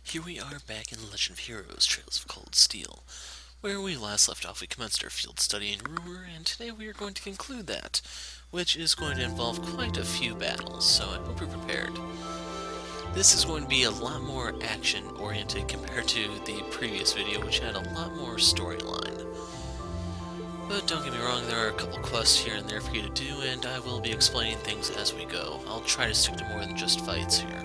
Here we are back in Legend of Heroes, Trails of Cold Steel. Where we last left off, we commenced our field study in Ruhr, and today we are going to conclude that, which is going to involve quite a few battles, so I hope you're prepared. This is going to be a lot more action-oriented compared to the previous video, which had a lot more storyline. But don't get me wrong, there are a couple quests here and there for you to do, and I will be explaining things as we go. I'll try to stick to more than just fights here.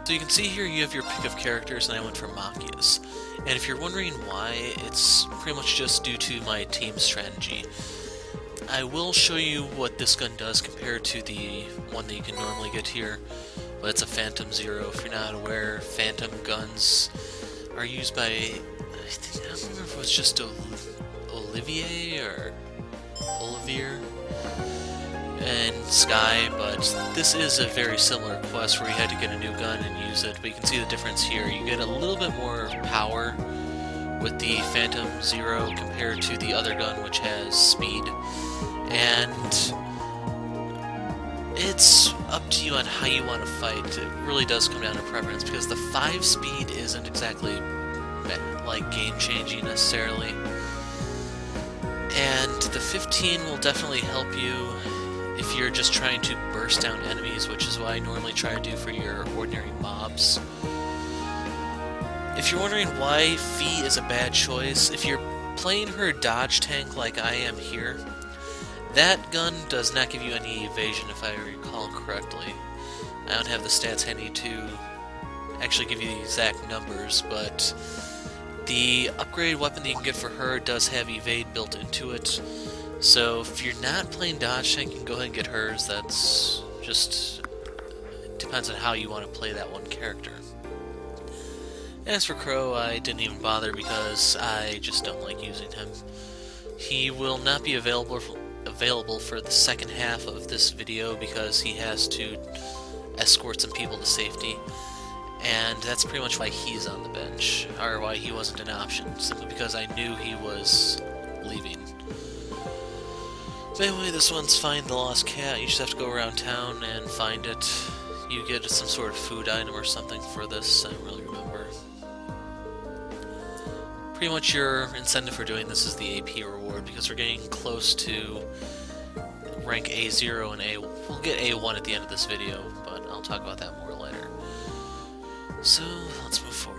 So you can see here you have your pick of characters, and I went for Machias. And if you're wondering why, it's pretty much just due to my team strategy. I will show you what this gun does compared to the one that you can normally get here, but it's a Phantom Zero. If you're not aware, Phantom guns are used by, I don't remember if it was just Olivier or Olivier and Sky, but this is a very similar quest where you had to get a new gun and use it, but you can see the difference here. You get a little bit more power with the Phantom Zero compared to the other gun, which has speed, and it's up to you on how you want to fight. It really does come down to preference, because the 5 speed isn't exactly like game-changing necessarily, and the 15 will definitely help you if you're just trying to burst down enemies, which is what I normally try to do for your ordinary mobs. If you're wondering why Fee is a bad choice, if you're playing her dodge tank like I am here, that gun does not give you any evasion if I recall correctly. I don't have the stats handy to actually give you the exact numbers, but the upgraded weapon that you can get for her does have evade built into it. So if you're not playing dodge tank, you can go ahead and get hers. That's just depends on how you want to play that one character. As for Crow, I didn't even bother because I just don't like using him. He will not be available for the second half of this video because he has to escort some people to safety, and that's pretty much why he's on the bench, or why he wasn't an option, simply because I knew he was leaving. But anyway, this one's Find the Lost Cat. You just have to go around town and find it. You get some sort of food item or something for this, I don't really remember. Pretty much your incentive for doing this is the AP reward, because we're getting close to rank A0 and A. We'll get A1 at the end of this video, but I'll talk about that more later. So, let's move forward.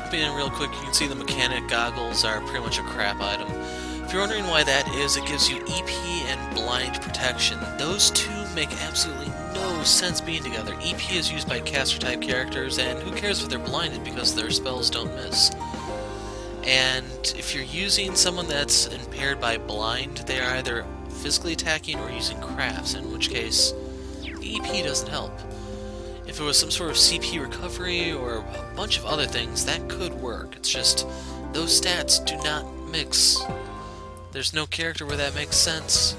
jumping in real quick, you can see the mechanic goggles are pretty much a crap item. If you're wondering why that is, it gives you EP and blind protection. Those two make absolutely no sense being together. EP is used by caster type characters, and who cares if they're blinded because their spells don't miss. And if you're using someone that's impaired by blind, they are either physically attacking or using crafts, in which case the EP doesn't help. If it was some sort of CP recovery or a bunch of other things, that could work. It's just those stats do not mix. There's no character where that makes sense.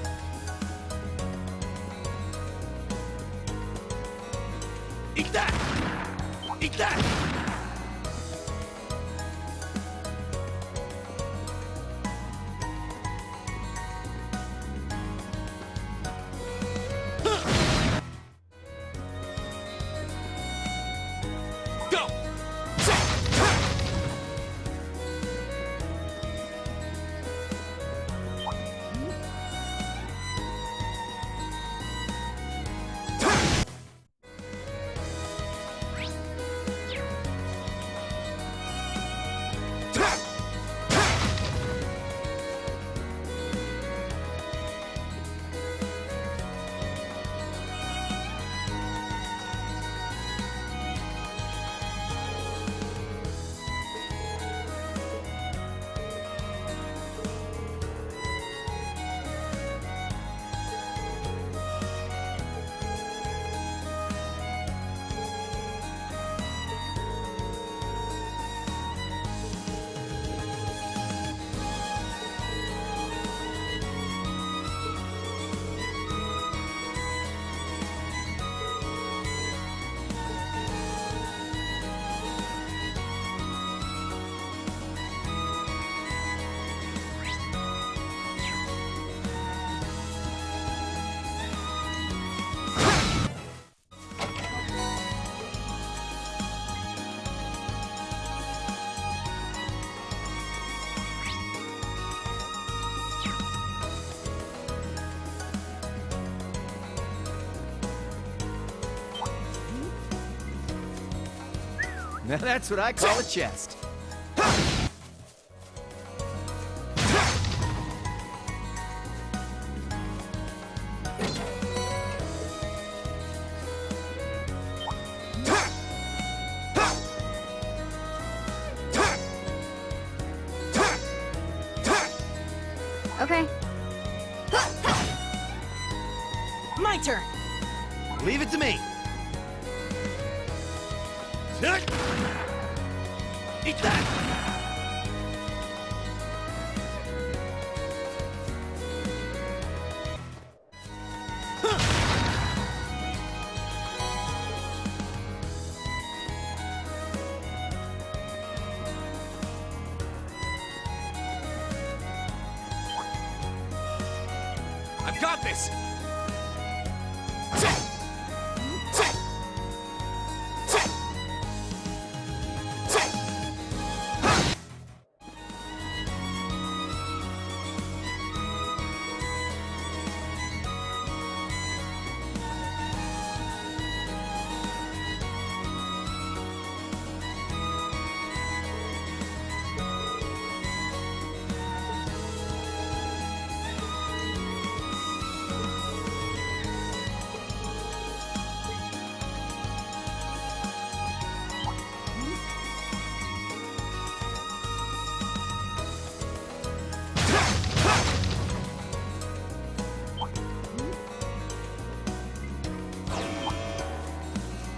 Eat that! Eat that! Now that's what I call a chest. Okay. My turn. Leave it to me. Eat that! I've got this!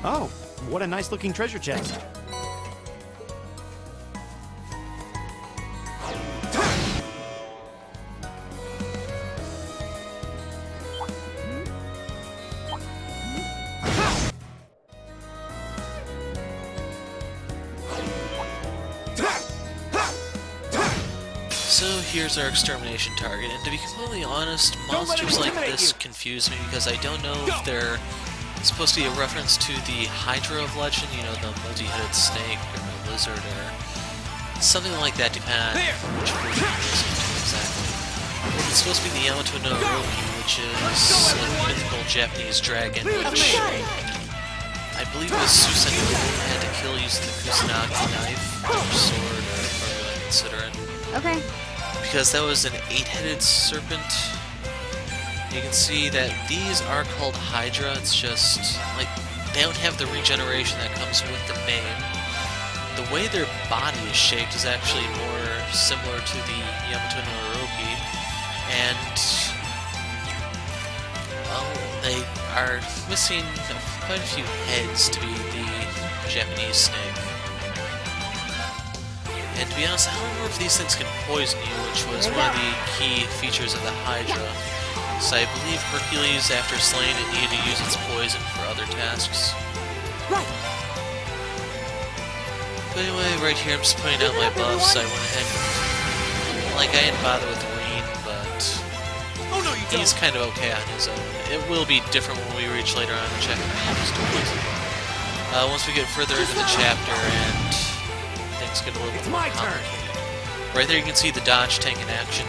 Oh, what a nice looking treasure chest. So here's our extermination target, and to be completely honest, monsters like this confuse me because I don't know if they're supposed to be a reference to the Hydra of Legend, you know, the multi-headed snake or the lizard or something like that, depending on which version you're listening to exactly. Or it's supposed to be the Yamato no Orochi, which is a mythical Japanese dragon, which I believe was Susanoo had to kill using the Kusanagi knife, or sword, or however you consider it. Okay. Because that was an 8-headed serpent. You can see that these are called Hydra. It's just, like, they don't have the regeneration that comes with the name. The way their body is shaped is actually more similar to the Yamato no Orochi, and well, they are missing quite a few heads to be the Japanese snake. And to be honest, I don't remember if these things can poison you, which was one of the key features of the Hydra. So I believe Hercules, after slaying it, needed to use its poison for other tasks. Right. But anyway, right here I'm just pointing out my buffs. I went ahead and, like, I didn't bother with Reen, but Oh no, you he's kind of okay on his own. It will be different when we reach later on and check out his stories. Once we get further into the chapter and things get a little bit more complicated. Right there you can see the dodge tank in action.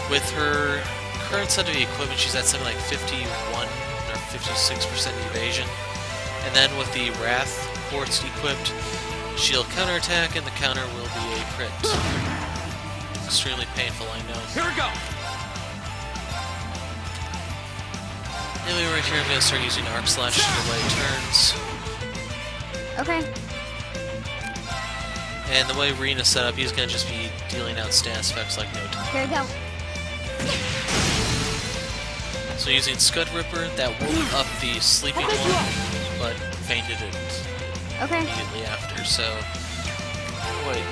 With her current set of equipment, she's at something like 51 or 56% evasion. And then with the Wrath Quartz equipped, she'll counterattack and the counter will be a crit. Extremely painful, I know. Here we go. Anyway, right here I'm going to start using Arc Slash to delay turns. Okay. And the way Reen is set up, he's going to just be dealing out stance effects like no time. Here we go. So using Scud Ripper, that woke up the sleeping one, but fainted it Okay. immediately after, so... Wait.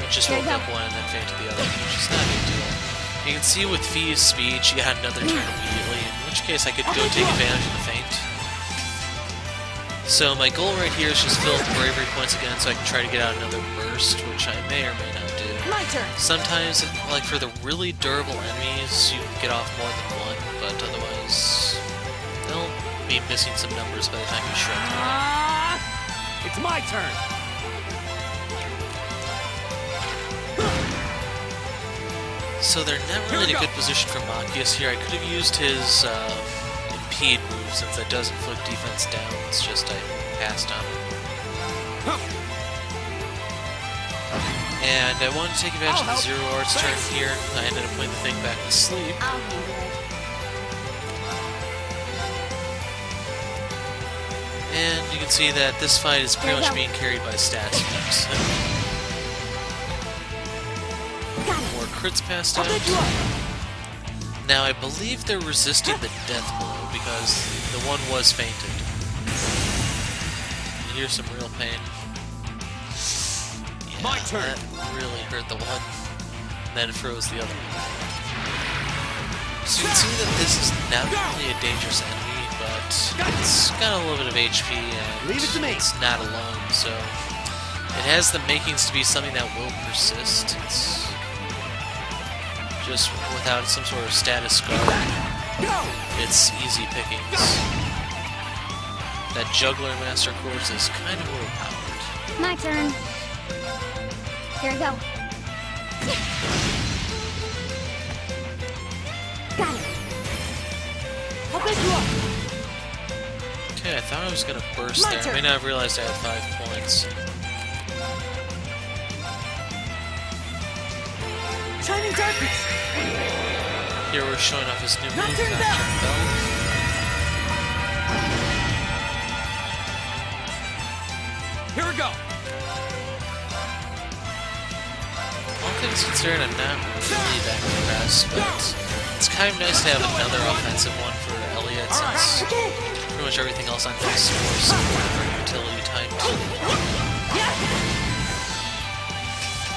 It just There woke you up go. one and then fainted the other, which is not a big deal. You can see with Fee's speed, she got another turn immediately, in which case I could go take advantage of the feint. So my goal right here is just fill up the bravery points again so I can try to get out another burst, which I may or may not do. My turn. Sometimes, like for the really durable enemies, you can get off more than one, but otherwise, they'll be missing some numbers by the time you shred through them. It's my turn. So they're not really in a good position for Machias here. I could have used his impede move since that does inflict defense down. It's just I passed on it. And I wanted to take advantage of the Zero Arts turn here. I ended up putting the thing back to sleep. I'll handle it. And you can see that this fight is pretty much being carried by stats effects. More crits passed out. Now I believe they're resisting the death blow because the one was fainted. You hear some real pain. Yeah, My turn. That really hurt the one. And then it froze the other one. So you can see that this is not really a dangerous enemy, but it's got a little bit of HP and Leave it to me. it's not alone, so it has the makings to be something that will persist. It's just without some sort of status guard, it's easy pickings. That Juggler Master Course is kind of overpowered. My turn. Here we go. Got it. I'll pick you up. Okay, I thought I was gonna burst My there. I turn. may not have realized I had 5 points. Shining darkness. Here we're showing off his new move, Nocturne Nocturne Bell. Here we go. All things considered, I'm not really that impressed, but it's kind of nice to have another offensive one for Elliot since Okay. pretty much everything else on his more support or utility typed.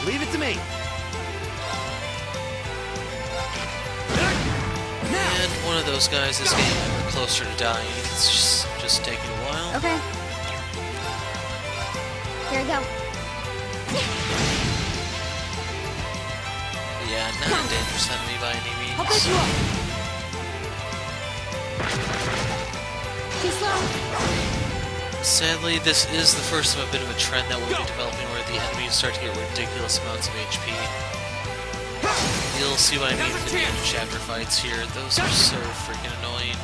Leave it to me. And one of those guys is getting ever closer to dying. It's just taking a while. Okay. Here we go. Yeah, not a dangerous enemy by any I'll pick you means. up. Too slow. Sadly, this is the first of a bit of a trend that will be developing where the enemies start to get ridiculous amounts of HP. You'll see what I mean for the end of chapter fights here. Those are so freaking annoying.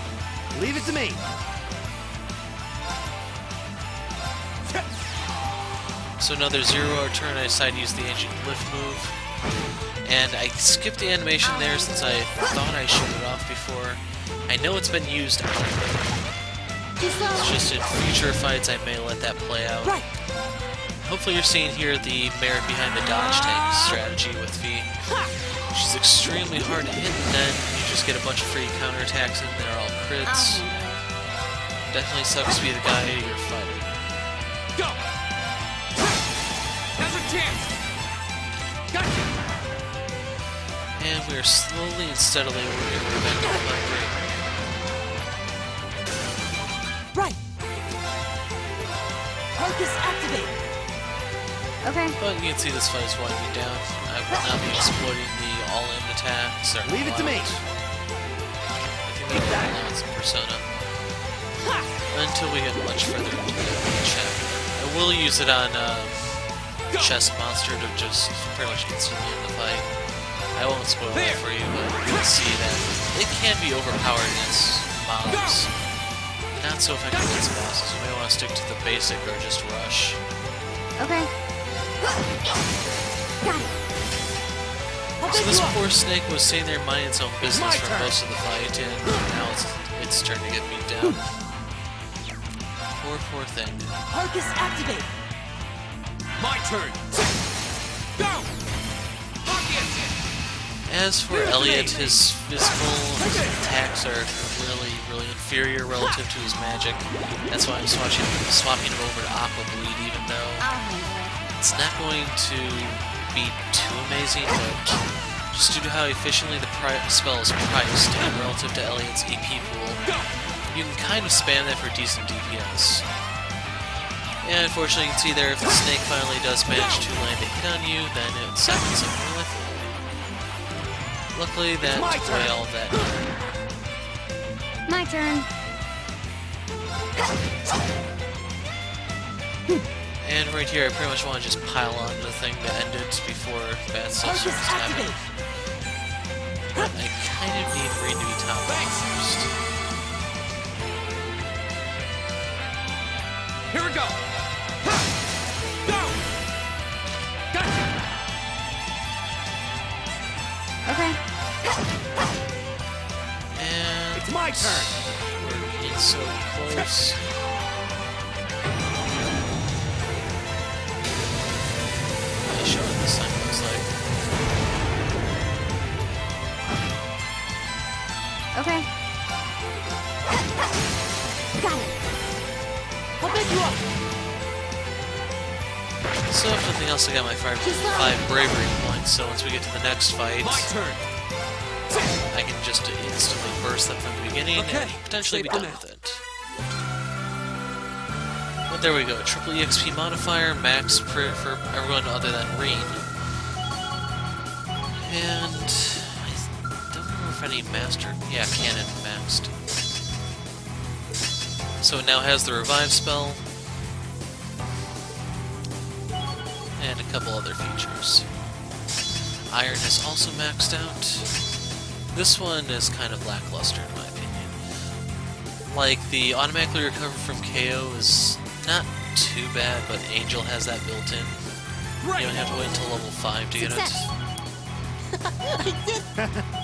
Leave it to me. So another 0-hour turn, I decided to use the ancient lift move. And I skipped the animation there since I thought I showed it off before. I know it's been used out. It's just in future fights I may let that play out. Right. Hopefully you're seeing here the merit behind the dodge tank strategy with V. She's extremely hard to hit, and then you just get a bunch of free counterattacks and they're all crits. Definitely sucks to be the guy you're fighting. Go! Now's a chance! Gotcha! And we are slowly and steadily working our way back to my break. Right. Focus activate. Okay. But you can see this fight is winding down. I will not be exploiting the all-in attacks. Or Leave it to me. I think we can allowance in Persona. Until we get much further into the chapter. I will use it on Chest Monster to just pretty much instantly end the fight. I won't spoil that for you, but you can see that it can be overpowered against mobs. Not so effective against bosses. You may want to stick to the basic or just rush. Okay. Got it. So this poor snake was sitting there minding its own business for most of the fight, and now it's starting to get beat down. Poor thing. Focus activate. My turn! Go! As for Elliot, his physical attacks are really inferior relative to his magic. That's why I'm swapping him over to Aqua Bleed, even though it's not going to be too amazing, but just due to how efficiently the spell is priced and relative to Elliot's EP pool, you can kind of spam that for decent DPS. And unfortunately, you can see there, if the snake finally does manage to land a hit on you, then it seconds him with. Luckily, that took away all of that. My turn. And right here, I pretty much want to just pile on the thing that ended before bad stuff starts happening. But I kind of need Green to be top first. Here we go! Go! Gotcha! Okay. And It's my turn! we're getting so close. Nice shot this time, looks like. Okay. Got it. I'll pick you up. So if nothing else, I got my 5 bravery points, so once we get to the next fight, My turn! I can just instantly burst them from the beginning and potentially be done with it. But there we go, triple EXP modifier, max for everyone other than Reen. And I don't remember if any master, yeah, cannon maxed. So it now has the revive spell, and a couple other features. Iron has also maxed out. This one is kind of lackluster in my opinion. Like, the automatically recover from KO is not too bad, but Angel has that built in. You don't have to wait until level 5 to get it.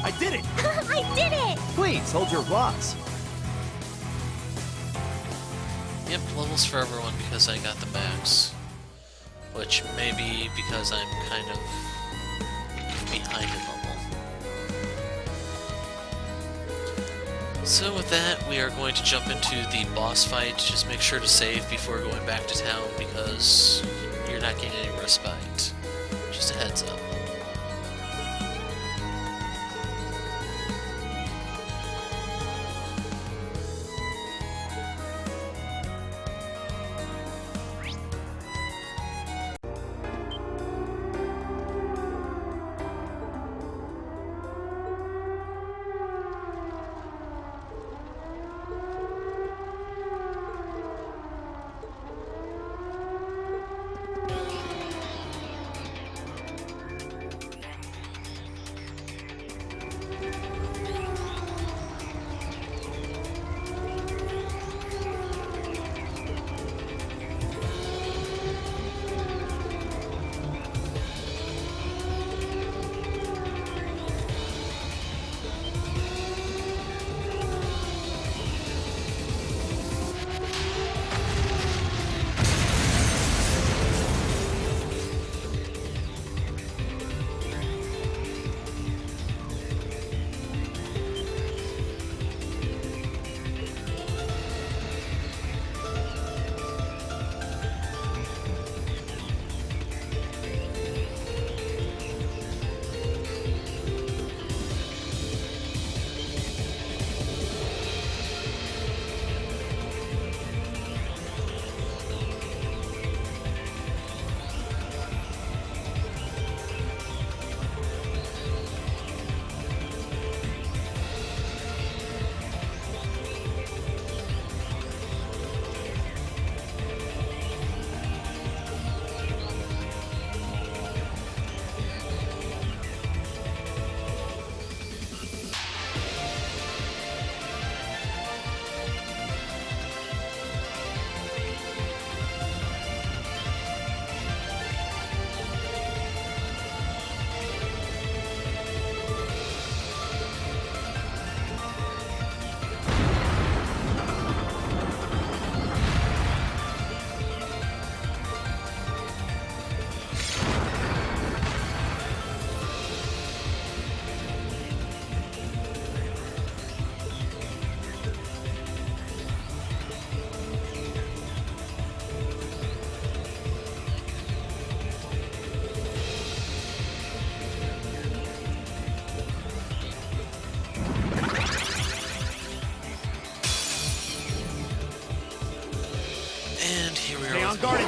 I did it! I did it! Please, hold your applause. Yep, levels for everyone because I got the max. Which may be because I'm kind of behind in level. So with that, we are going to jump into the boss fight. Just make sure to save before going back to town because you're not getting any respite. Just a heads up.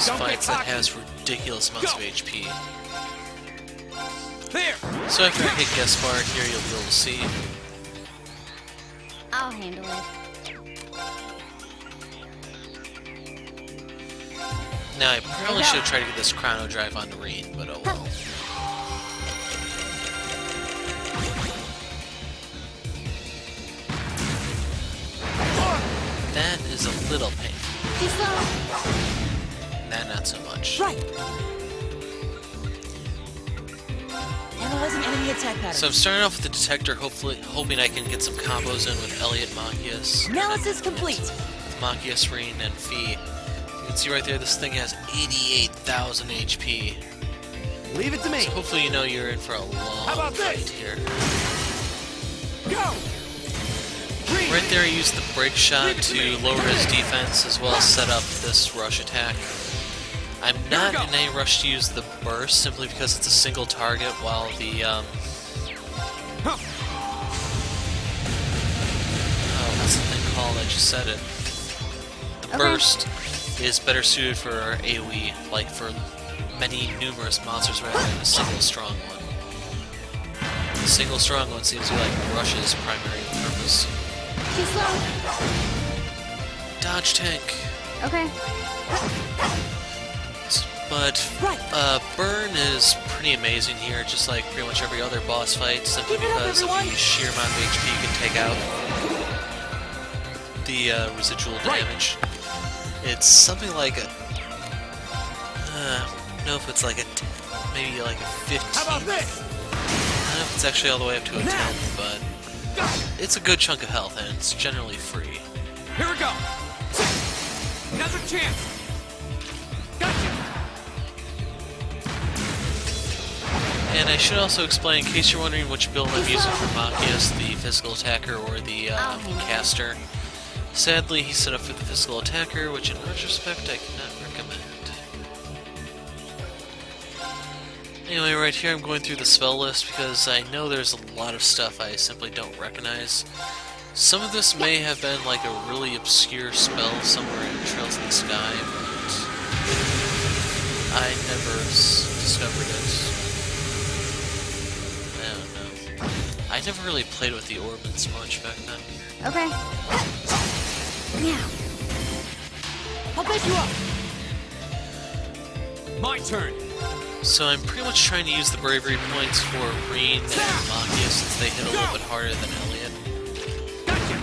those Don't get fights that cocky. has ridiculous amounts Go. of HP. There! So after I hit guest bar here, you'll be able to see. I'll handle it. Now I probably should have tried to get this chrono drive on Reen, but oh well. That is a little painful. Too slow. That not so much. Right. Analyzing enemy attack pattern. So I'm starting off with the detector, hoping I can get some combos in with Elliot, Machias. Analysis complete. Machias, Reen, and Fee. You can see right there, this thing has 88,000 HP. Leave it to me. So hopefully you know you're in for a long about fight this? here. Go! Right there, I used the break shot to lower his defense as well as set up this rush attack. I'm not in any rush to use the burst simply because it's a single target while the what's the thing called? I just said it. The burst is better suited for AoE, like for many numerous monsters rather than a single strong one. The single strong one seems to be like Rush's primary purpose. Too slow. Dodge tank. Okay. But Burn is pretty amazing here, just like pretty much every other boss fight, simply Keep it up, because of the everyone. sheer amount of HP you can take out. The residual damage. It's something like a... I don't know if it's like a... maybe like a 15. How about this? I don't know if it's actually all the way up to a 10, but it's a good chunk of health, and it's generally free. Here we go! Another chance! Gotcha! And I should also explain, in case you're wondering which build I'm using for Machias, the physical attacker or the caster. Sadly, he's set up for the physical attacker, which in retrospect I cannot recommend. Anyway, right here I'm going through the spell list because I know there's a lot of stuff I simply don't recognize. Some of this may have been like a really obscure spell somewhere in Trails in the Sky, but I never discovered it. I don't know. I never really played with the orbits much back then. Okay. Now. I'll pick you up. My turn! So I'm pretty much trying to use the bravery points for Reen and Machias since they hit a little bit harder than Elliot. Gotcha!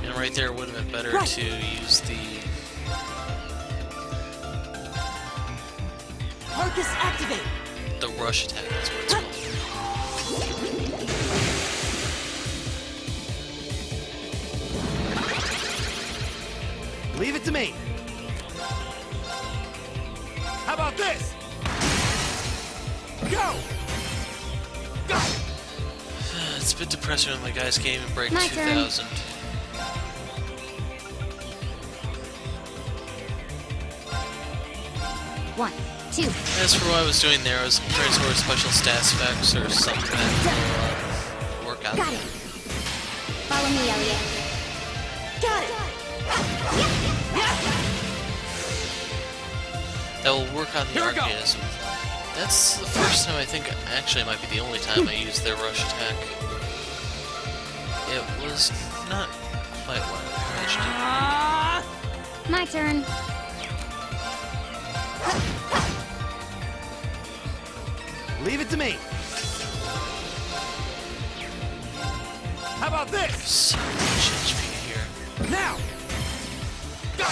And right there it would have been better to use the... Arcus activate. the rush attack, that's what it's called. Leave it to me. How about this? Go! Go! It's a bit depressing when my guys can't even break My turn. 2,000. One, two. As for what I was doing there, I was trying to sort of special stats effects or something that will work out. Got it. Follow me, Elliot. Got it. That will work on the Here we go. Archaism. That's the first time I think, actually it might be the only time I used their rush attack. It was not quite what I imagined it. My turn. Leave it to me. How about this? So much HP here. Now! Go!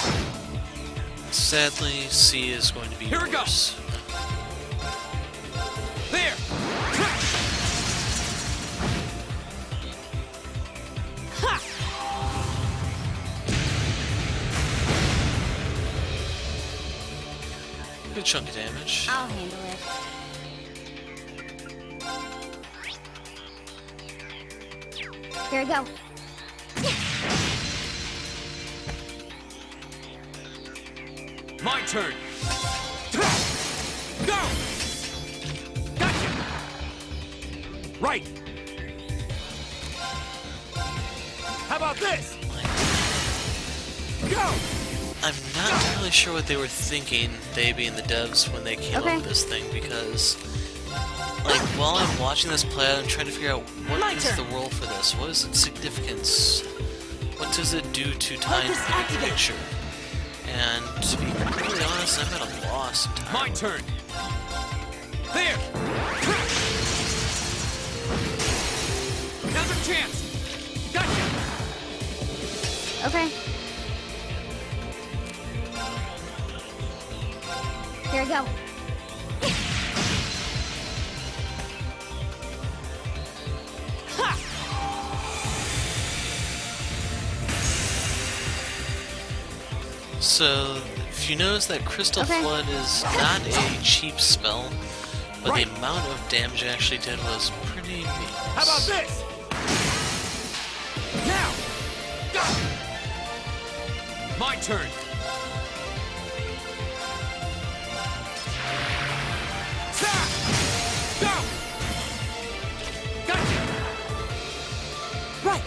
Sadly, C is going to be Here we go. worse. There! Ha! Good chunk of damage. I'll handle it. Here we go. My turn! Go! Gotcha! Right! How about this? Go! I'm not entirely sure what they were thinking, they being the devs, when they came up Okay. with this thing, because, like, while I'm watching this play out, I'm trying to figure out what is the role for this? What is its significance? What does it do to tie into the big picture? And to be completely honest, I'm at a loss entirely. My turn. There. Another chance. Gotcha. Okay. Here we go. Ha! So, if you notice that Crystal Okay. Flood is not a cheap spell, but Right. the amount of damage it actually did was pretty meaningless. How about this? Now. Go. My turn. Stop. Go. Gotcha. Right.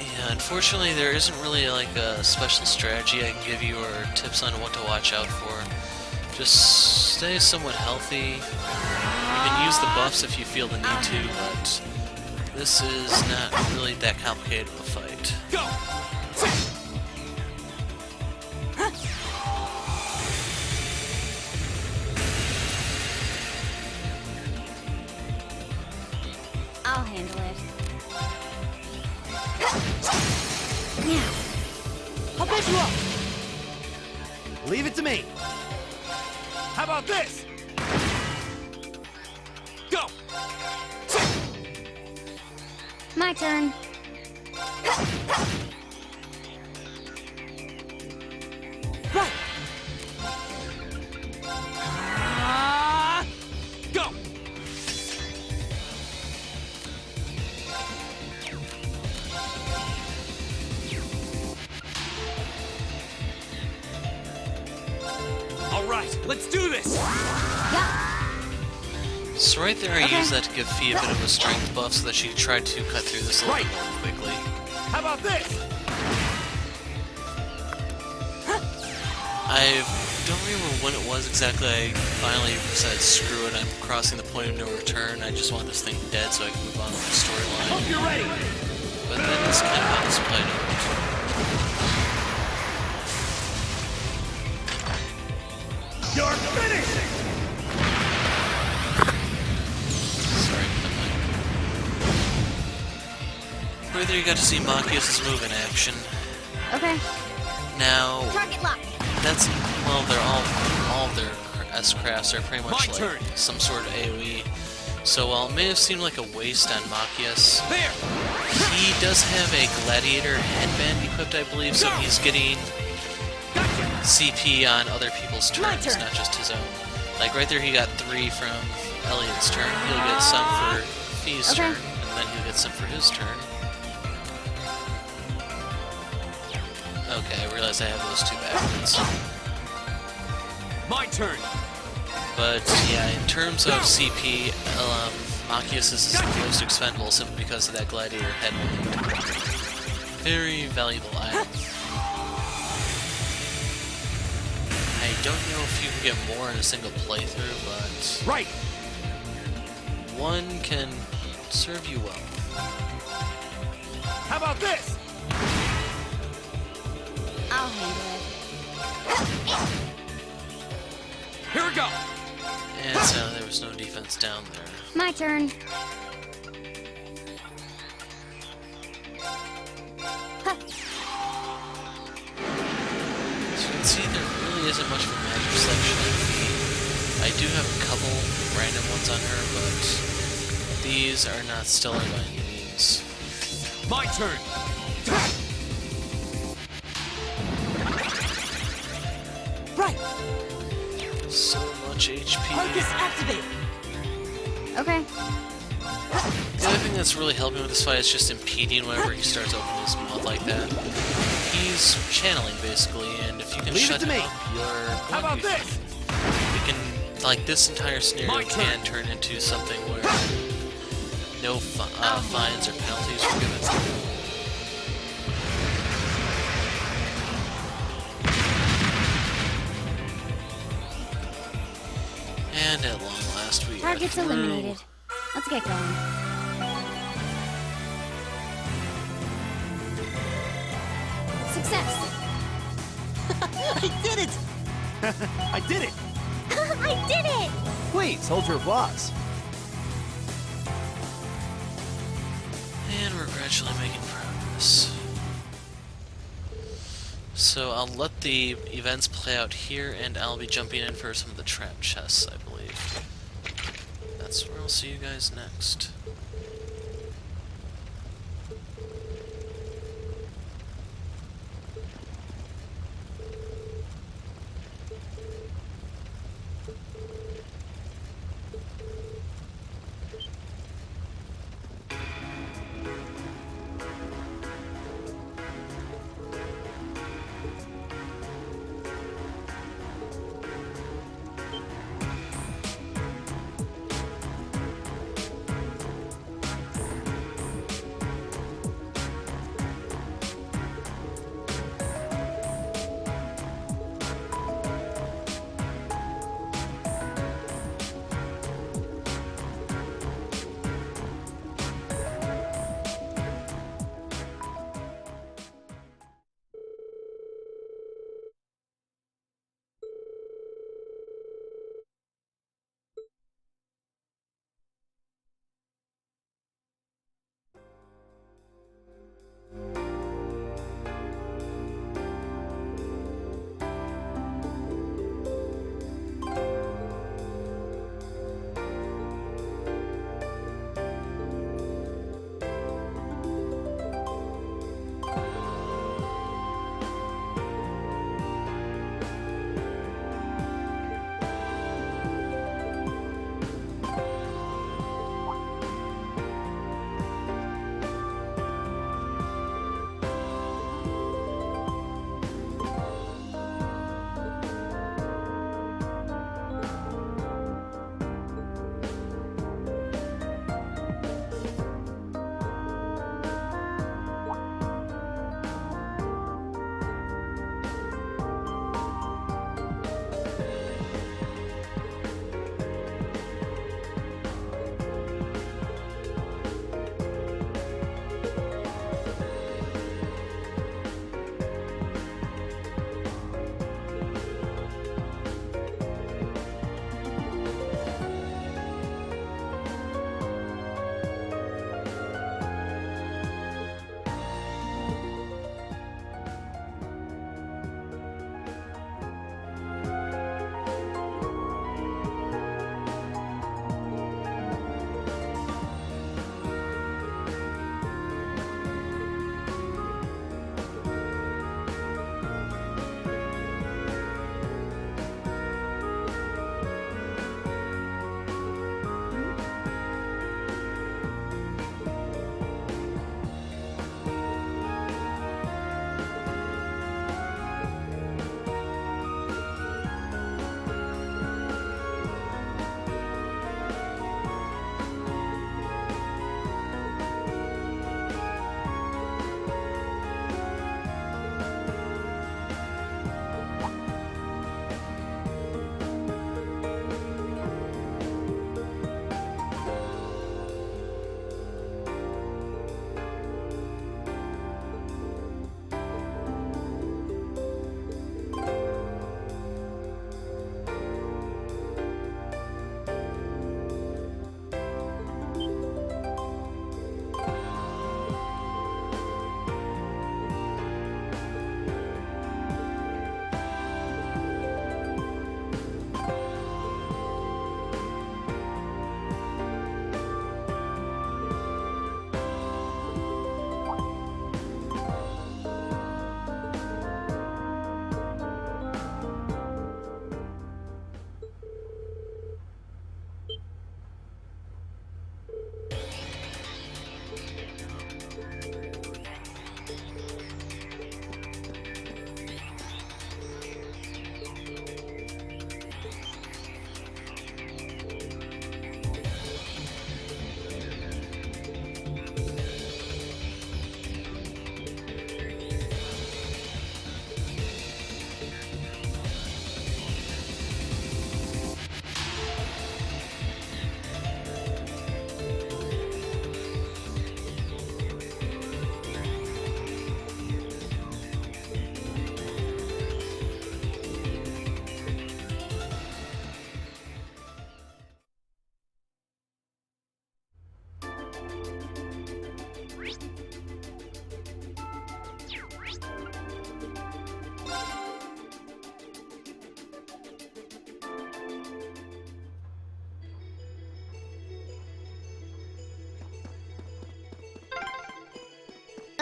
Yeah, unfortunately there isn't really like a special strategy I can give you or tips on what to watch out for. Just stay somewhat healthy. You can use the buffs if you feel the need to, but this is not really that complicated of a fight. Go. I'll handle it. Yeah. I'll pick you up. Leave it to me. How about this? Go. My turn. Right. Go. All right, let's do this. Yeah. So right there I Okay. used that to give Fee a bit of a strength buff so that she tried to cut through this a little bit more quickly. How about this? I don't remember when it was exactly I finally said screw it, I'm crossing the point of no return, I just want this thing dead so I can move on with the storyline. Hope you're ready. But then it's kind of how this played out. You're finished. Sorry for the mic. Right there you got to see Machias' move in action. Okay. Now, Target lock. that's, well, they're all of their S-crafts are pretty much My like turn. some sort of AoE. So while it may have seemed like a waste on Machias, There. he does have a gladiator headband equipped, I believe, so he's getting CP on other people's turns, turn. not just his own. Like right there, he got 3 from Elliot's turn. He'll get some for Fee's Okay. turn, and then he'll get some for his turn. Okay, I realize I have those two backwards. My turn. But yeah, in terms of CP, Machias is the most expendable simply because of that gladiator headband. Very valuable item. I don't know if you can get more in a single playthrough, but Right. one can serve you well. How about this? I'll handle it. Here we go. And so there was no defense down there. My turn. Huh. As you can see, there really isn't much of a magic selection in Fee. I do have a couple random ones on her, but these are not stellar by any means. My turn. Right. So much HP. Focus activate. Okay. The other thing that's really helping with this fight is just impeding whenever he starts opening his mouth like that. He's channeling basically, and if you can Leave it shut to him me. up, you're How going about to be this? fine. We can, like, this entire scenario My turn. can turn into something where no fines or penalties are given. And at long last, we Target's are through. eliminated. Let's get going. Success! I did it! I did it! I did it! Please, hold your applause. And we're gradually making progress. So I'll let the events play out here, and I'll be jumping in for some of the trap chests, I believe. That's where I'll see you guys next.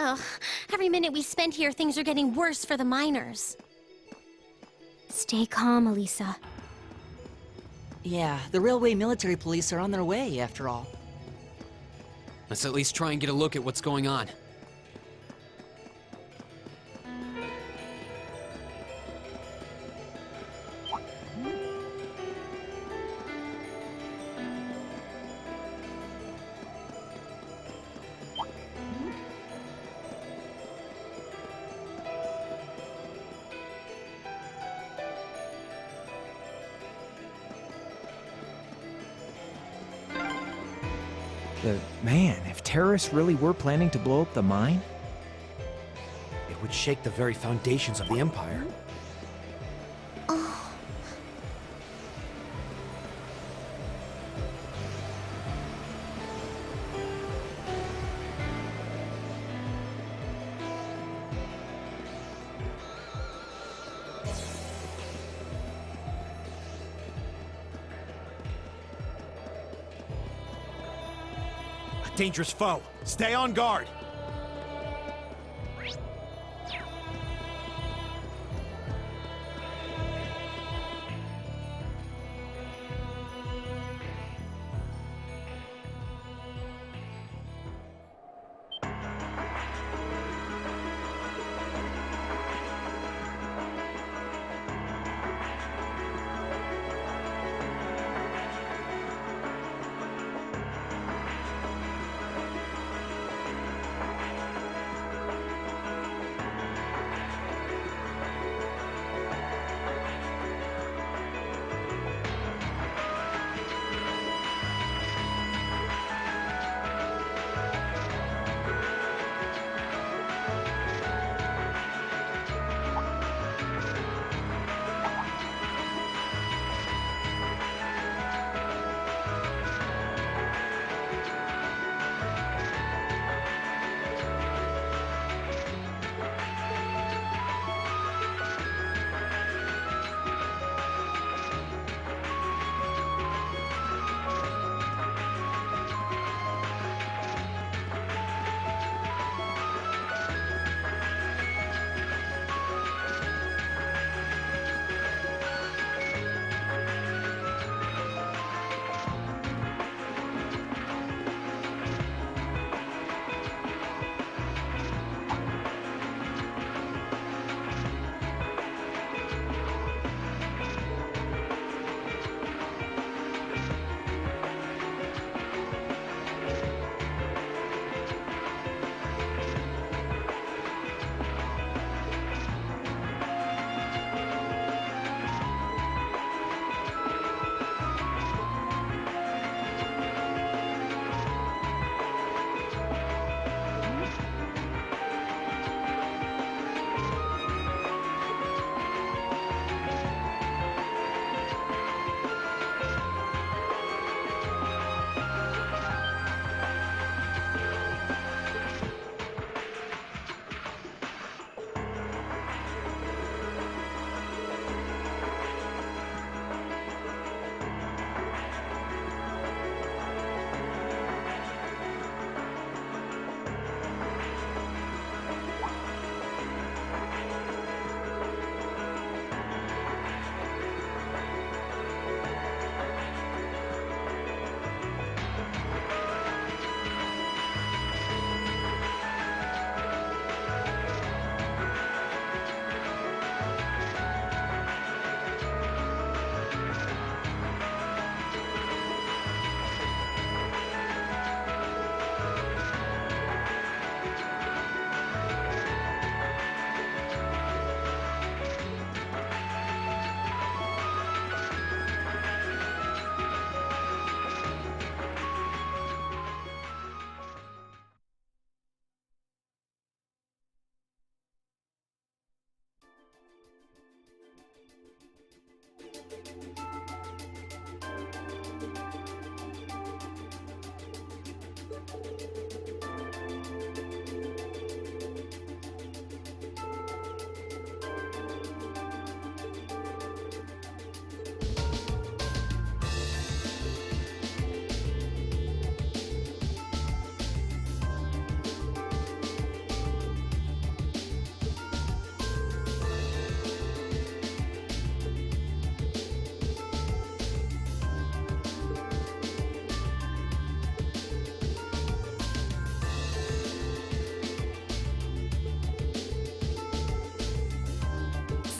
Ugh, every minute we spend here, things are getting worse for the miners. Stay calm, Elisa. Yeah, the railway military police are on their way, after all. Let's at least try and get a look at what's going on. Man, if terrorists really were planning to blow up the mine, It would shake the very foundations of the Empire. A dangerous foe. Stay on guard.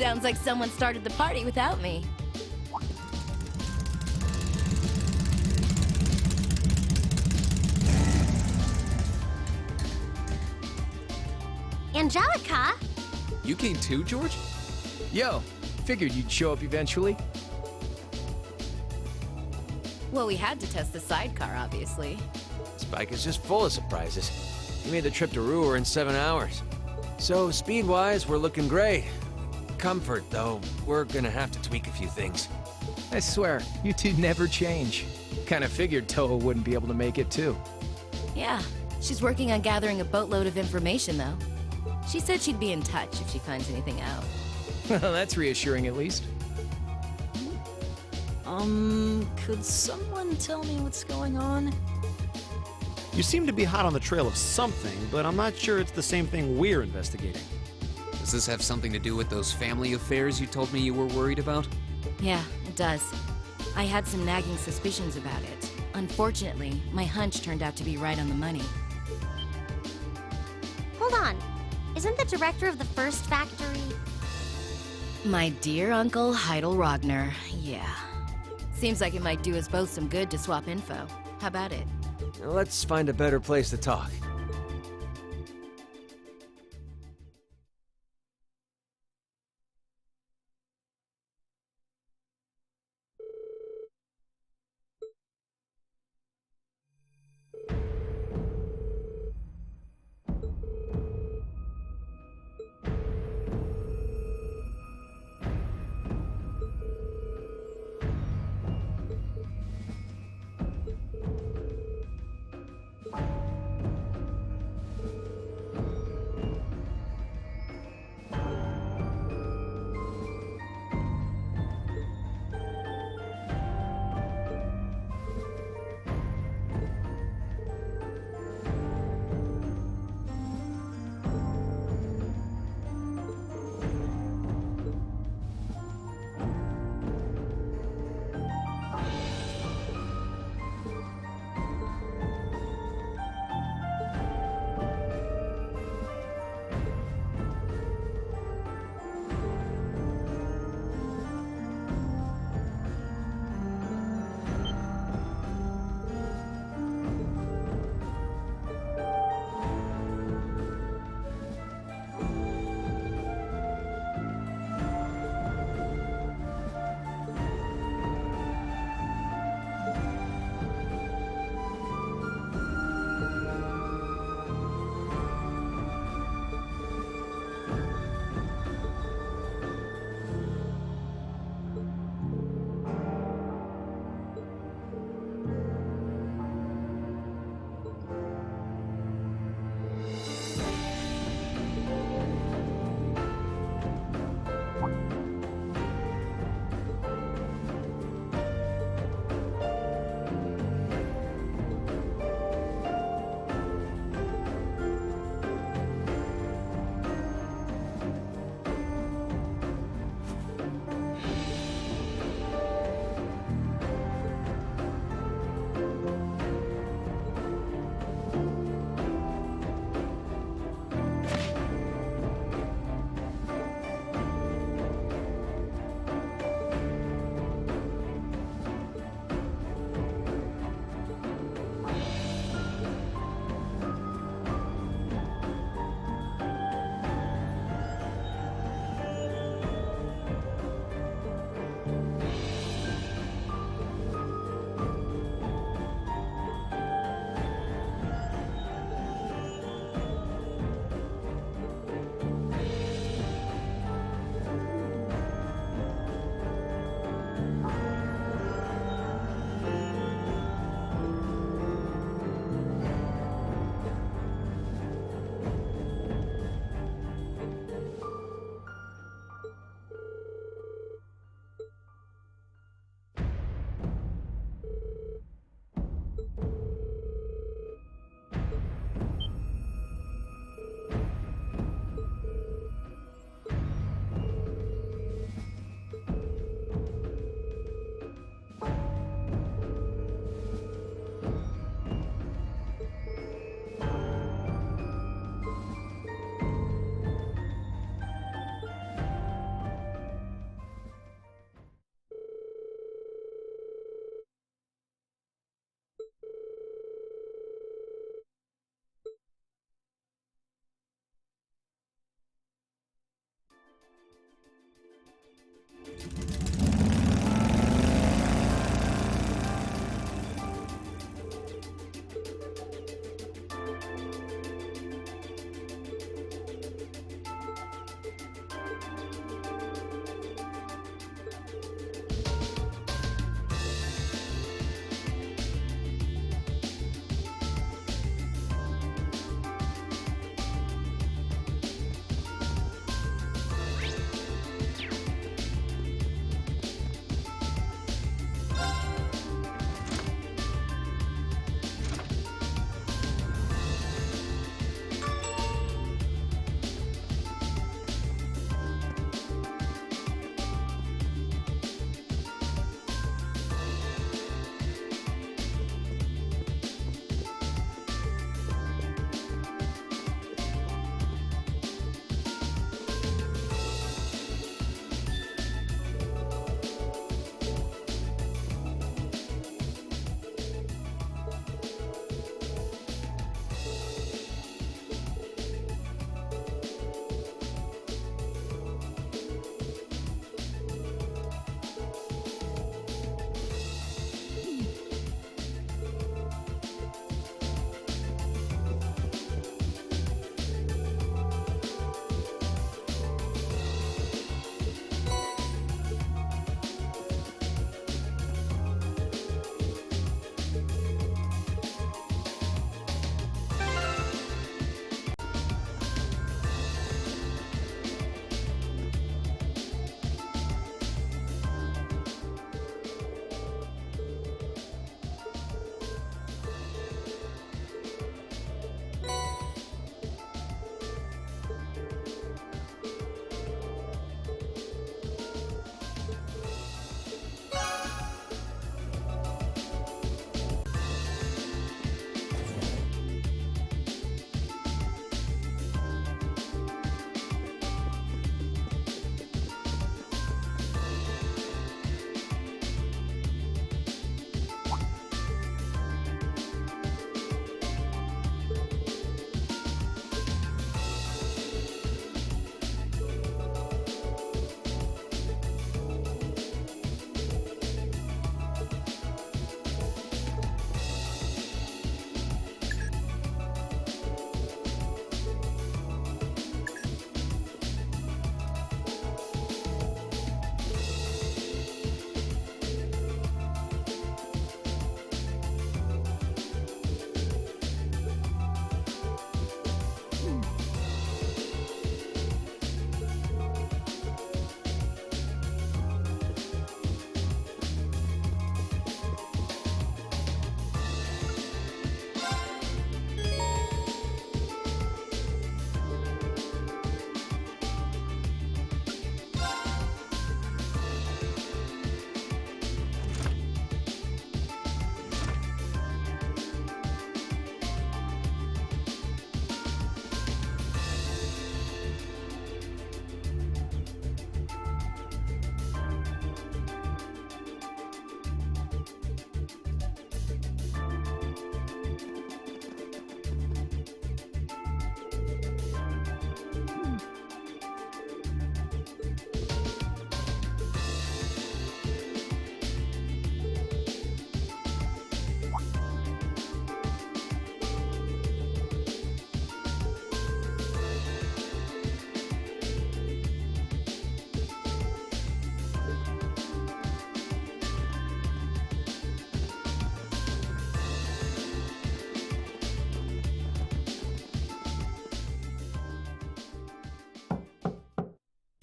Sounds like someone started the party without me. Angelica? You came too, George? Yo, figured you'd show up eventually. Well, we had to test the sidecar, obviously. This bike is just full of surprises. We made the trip to Ruhr in 7 hours. So, speed-wise, we're looking great. Comfort, though, we're gonna have to tweak a few things. I swear, you two never change. Kinda figured Toho wouldn't be able to make it too. Yeah, she's working on gathering a boatload of information, though. She said she'd be in touch if she finds anything out. That's reassuring at least. Could someone tell me what's going on? You seem to be hot on the trail of something, but I'm not sure it's the same thing we're investigating. Does this have something to do with those family affairs you told me you were worried about? Yeah, it does. I had some nagging suspicions about it. Unfortunately, my hunch turned out to be right on the money. Hold on. Isn't the director of the first factory? My dear Uncle Heidel Rogner, yeah. Seems like it might do us both some good to swap info. How about it? Let's find a better place to talk.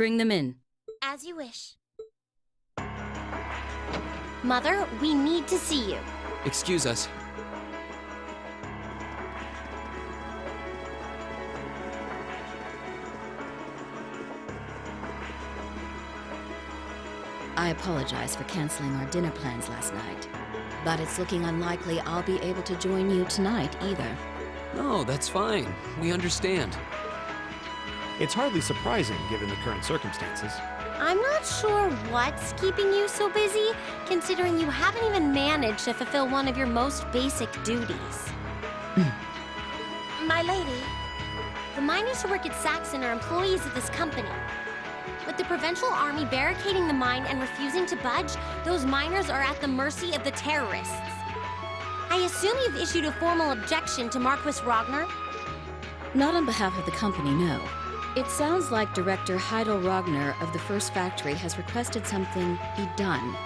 Bring them in. As you wish. Mother, we need to see you. Excuse us. I apologize for canceling our dinner plans last night, but it's looking unlikely I'll be able to join you tonight either. No, that's fine. We understand. It's hardly surprising given the current circumstances. I'm not sure what's keeping you so busy, considering you haven't even managed to fulfill one of your most basic duties. My lady, the miners who work at Saxon are employees of this company. With the Provincial Army barricading the mine and refusing to budge, those miners are at the mercy of the terrorists. I assume you've issued a formal objection to Marquis Ragnar? Not on behalf of the company, no. It sounds like Director Heidel Ragnar of the First Factory has requested something be done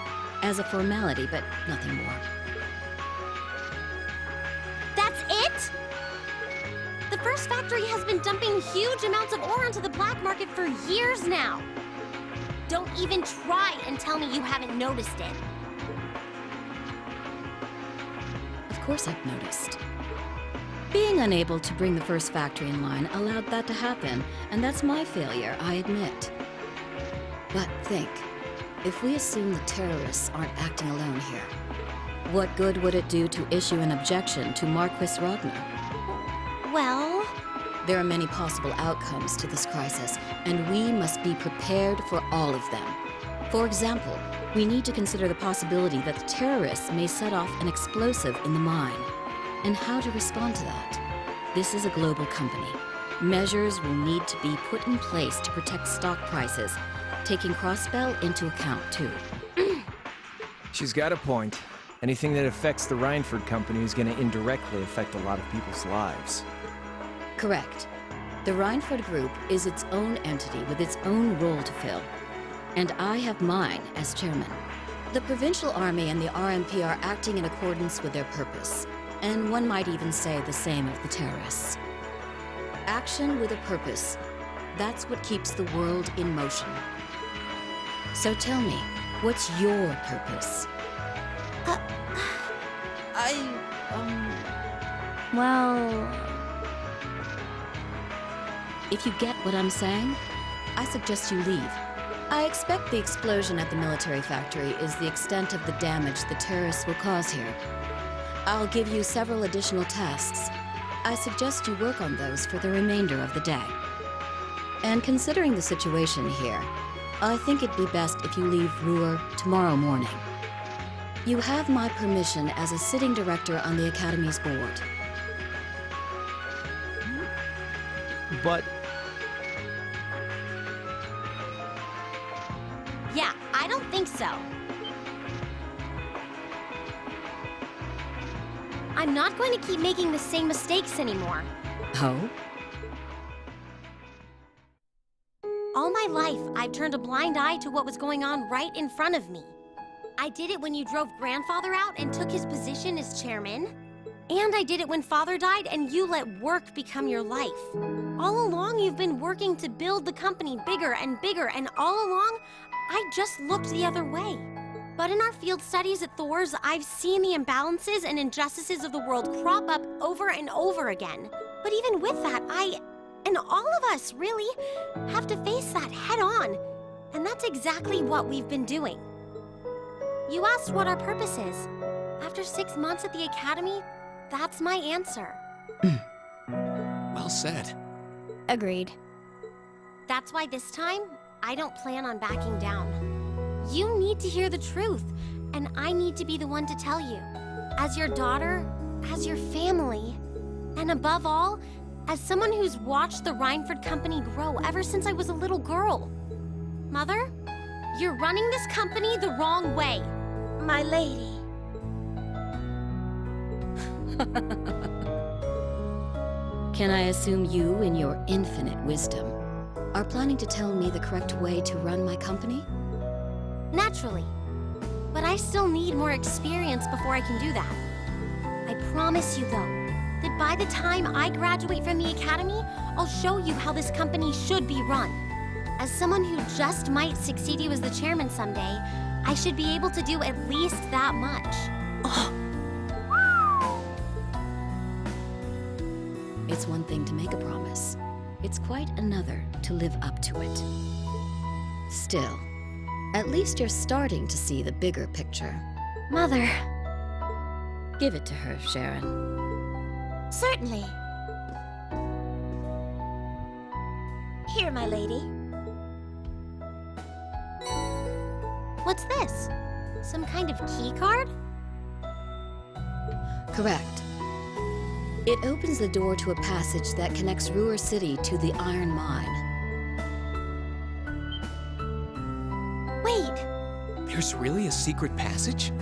as a formality, but nothing more. That's it? The First Factory has been dumping huge amounts of ore onto the black market for years now. Don't even try and tell me you haven't noticed it. Of course I've noticed. Being unable to bring the First Factory in line allowed that to happen, and that's my failure, I admit. But think, if we assume the terrorists aren't acting alone here, what good would it do to issue an objection to Marquis Ragnar? Well, there are many possible outcomes to this crisis, and we must be prepared for all of them. For example, we need to consider the possibility that the terrorists may set off an explosive in the mine, and how to respond to that. This is a global company. Measures will need to be put in place to protect stock prices, taking Crossbell into account, too. She's got a point. Anything that affects the Rhineford Company is going to indirectly affect a lot of people's lives. Correct. The Rhineford Group is its own entity with its own role to fill, and I have mine as chairman. The Provincial Army and the RMP are acting in accordance with their purpose, and one might even say the same of the terrorists. Action with a purpose, that's what keeps the world in motion. So tell me, what's your purpose? well... If you get what I'm saying, I suggest you leave. I expect the explosion at the military factory is the extent of the damage the terrorists will cause here. I'll give you several additional tasks. I suggest you work on those for the remainder of the day. And considering the situation here, I think it'd be best if you leave Ruhr tomorrow morning. You have my permission as a sitting director on the Academy's board. But Yeah, I don't think so. I'm not going to keep making the same mistakes anymore. Oh? All my life, I've turned a blind eye to what was going on right in front of me. I did it when you drove Grandfather out and took his position as chairman. And I did it when Father died and you let work become your life. All along, you've been working to build the company bigger, and all along, I just looked the other way. But in our field studies at Thor's, I've seen the imbalances and injustices of the world crop up over and over again. But even with that, I, and all of us, really, have to face that head on. And that's exactly what we've been doing. You asked what our purpose is. After 6 months at the Academy, that's my answer. Well said. Agreed. That's why this time, I don't plan on backing down. You need to hear the truth, and I need to be the one to tell you. As your daughter, as your family, and above all, as someone who's watched the Rhineford Company grow ever since I was a little girl. Mother, you're running this company the wrong way. My lady. Can I assume you, in your infinite wisdom, are planning to tell me the correct way to run my company? Naturally. But I still need more experience before I can do that. I promise you, though, that by the time I graduate from the Academy, I'll show you how this company should be run. As someone who just might succeed you as the chairman someday, I should be able to do at least that much. It's one thing to make a promise. It's quite another to live up to it. Still, at least you're starting to see the bigger picture. Mother. Give it to her, Sharon. Certainly. Here, my lady. What's this? Some kind of key card? Correct. It opens the door to a passage that connects Ruhr City to the iron mine. Wait, There's really a secret passage?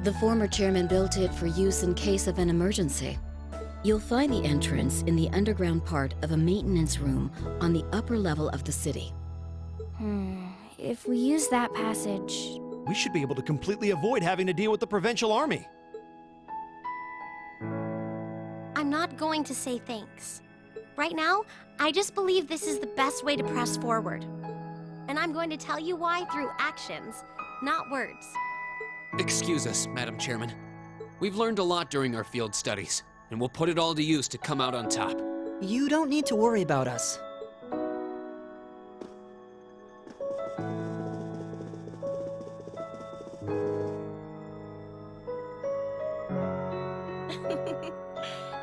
The former chairman built it for use in case of an emergency. You'll find the entrance in the underground part of a maintenance room on the upper level of the city. if we use that passage... We should be able to completely avoid having to deal with the Provincial Army. I'm not going to say thanks. Right now, I just believe this is the best way to press forward. And I'm going to tell you why through actions, not words. Excuse us, Madam Chairman. We've learned a lot during our field studies, and we'll put it all to use to come out on top. You don't need to worry about us.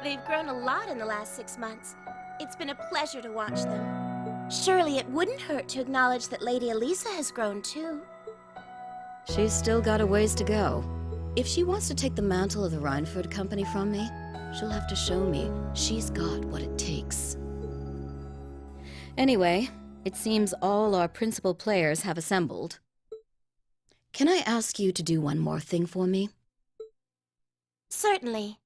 They've grown a lot in the last 6 months. It's been a pleasure to watch them. Surely it wouldn't hurt to acknowledge that Lady Elisa has grown too. She's still got a ways to go. If she wants to take the mantle of the Rhineford Company from me, she'll have to show me she's got what it takes. Anyway, it seems all our principal players have assembled. Can I ask you to do one more thing for me? Certainly.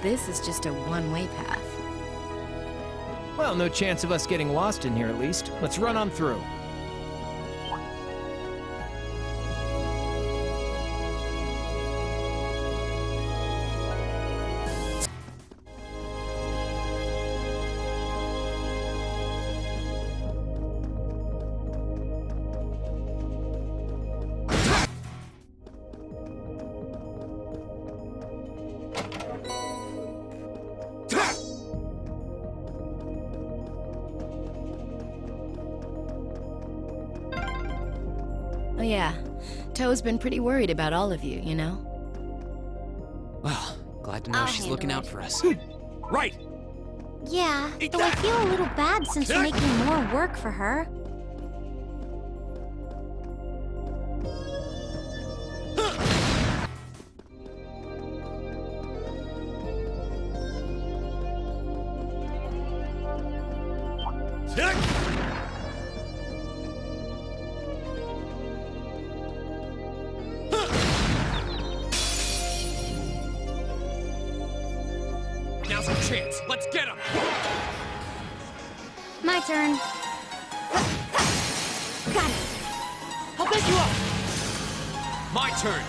this is just a one-way path. Well, no chance of us getting lost in here at least. Let's run on through. Oh yeah, Toe's been pretty worried about all of you, you know? Well, glad to know I'll she's handle looking out it. for us. Right! Yeah, Eat though I that. feel a little bad since we're making more work for her. Now's our chance. Let's get him! My turn. Got it. I'll pick you up! My turn!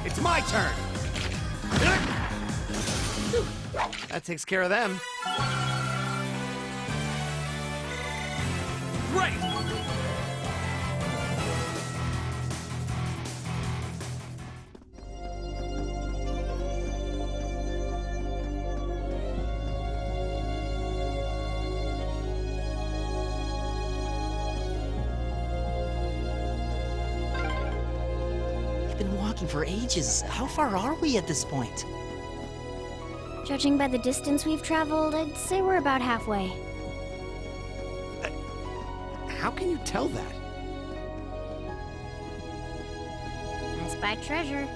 It's my turn! That takes care of them. Great! We've been walking for ages. How far are we at this point? Judging by the distance we've traveled, I'd say we're about halfway. How can you tell that? I spy treasure.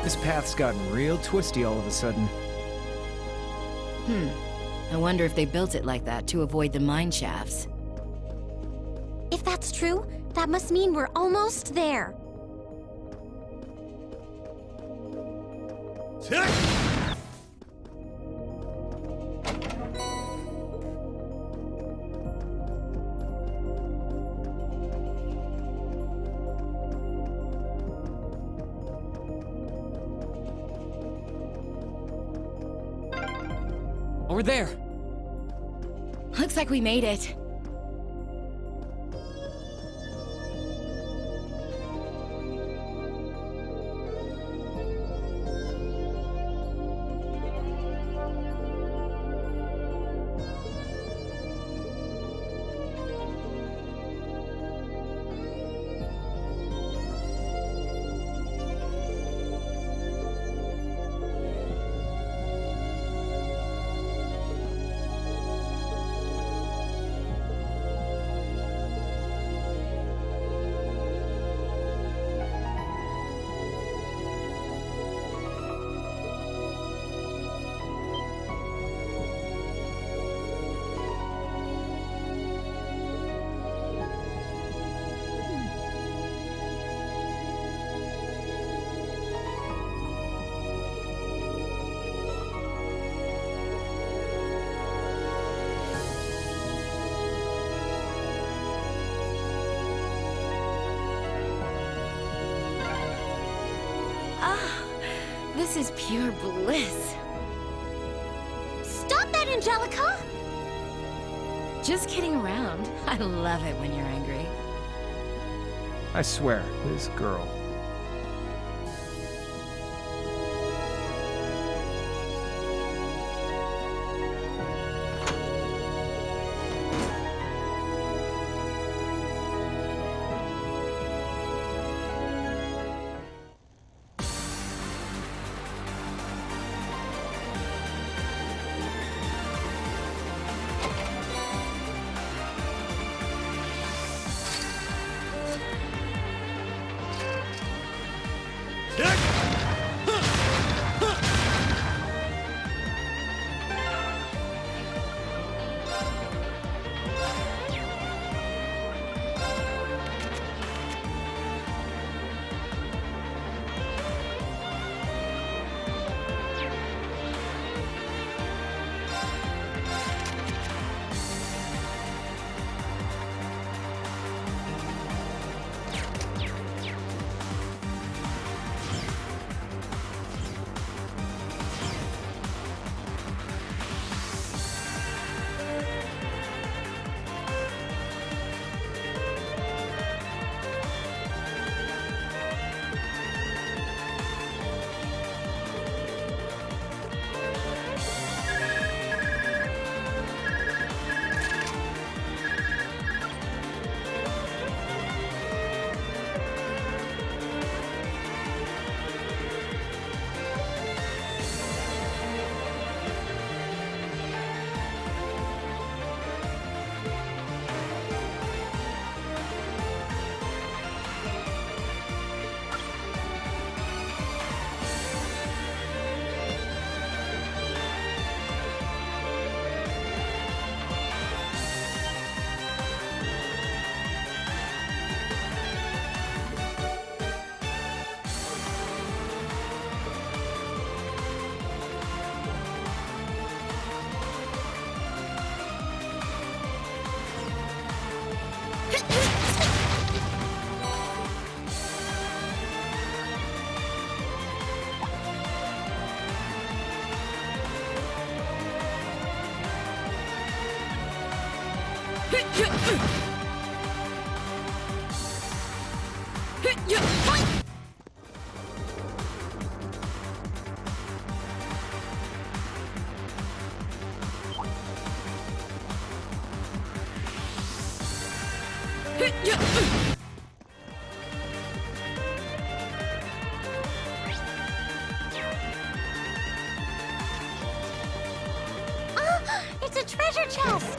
This path's gotten real twisty all of a sudden. I wonder if they built it like that to avoid the mine shafts. If that's true, that must mean we're almost there. Over there! Looks like we made it. This is pure bliss. Stop that, Angelica! Just kidding around. I love it when you're angry. I swear, this girl. It's a treasure chest!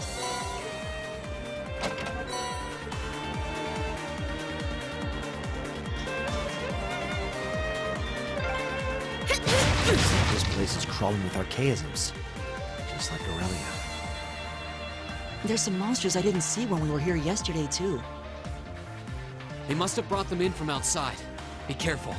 This place is crawling with archaisms. Just like Aurelia. There's some monsters I didn't see when we were here yesterday, too. They must have brought them in from outside. Be careful.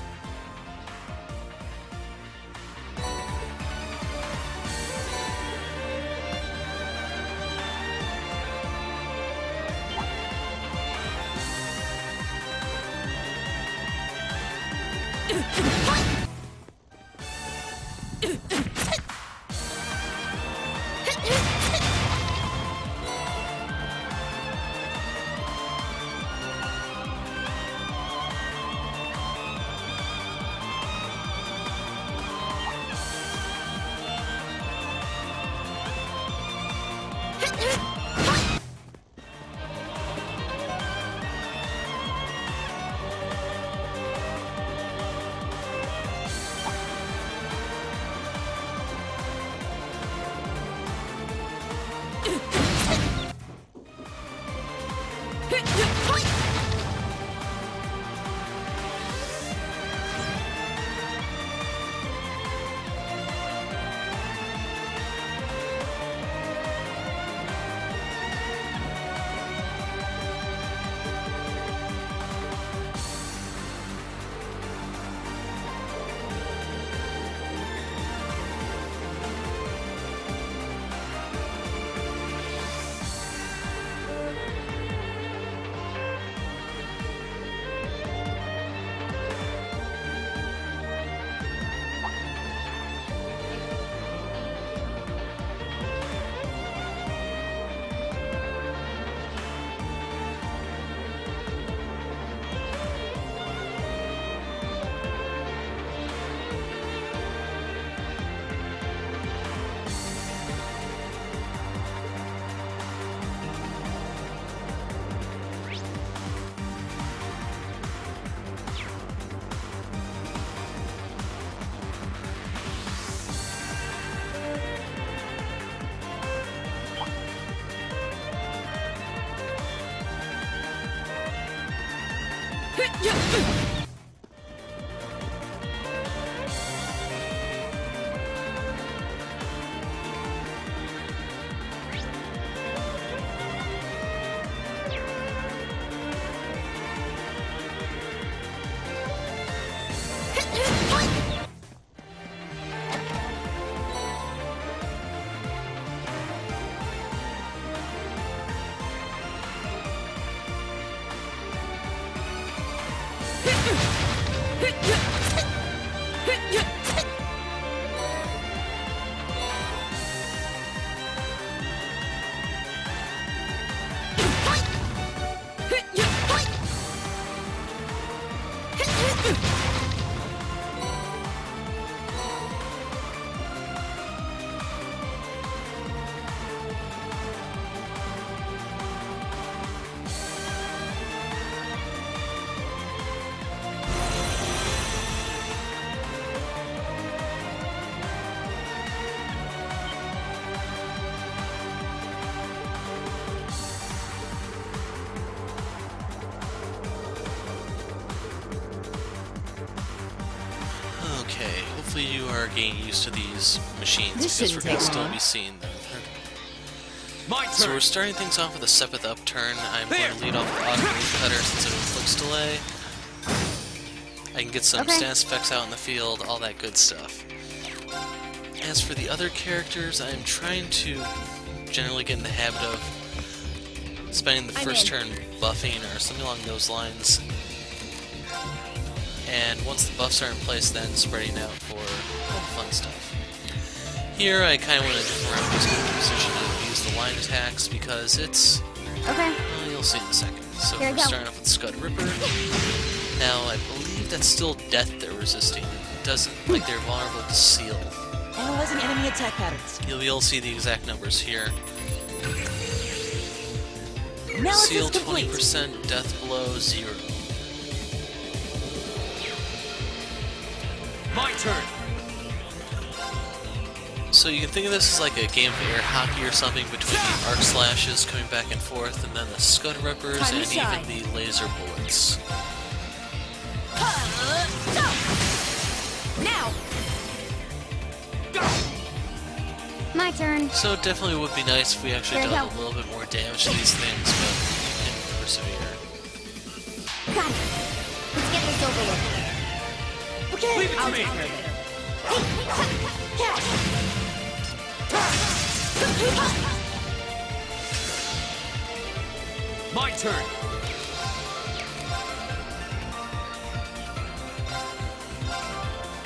Okay, hopefully you are getting used to these machines This because we're shouldn't going to take still long. be seeing them. My turn. So we're starting things off with a 7th up turn. I'm going to lead off with auto move cutter since it inflicts delay. I can get some stance effects out in the field, all that good stuff. As for the other characters, I'm trying to generally get in the habit of spending the first turn buffing or something along those lines. And once the buffs are in place, then spreading out for all the fun stuff. Here, I kind of want to different around this position to use the line attacks because it's... Okay. Well, you'll see in a second. So Here we we're go. starting off with Scud Ripper. Now, I believe that's still death they're resisting. It doesn't like they're vulnerable to seal. Analyzing enemy attack patterns. You'll be able to see the exact numbers here. Analysis Seal complete. 20%, death below 0. My turn. So you can think of this as like a game of air hockey or something between the arc slashes coming back and forth and then the Scud Rippers Time to and shine. even the laser bullets. Now! My turn. So it definitely would be nice if we actually Here we dealt go. a little bit more damage to these things, but we can persevere. Got it. Let's get this over with. Okay. Leave it to me. My turn.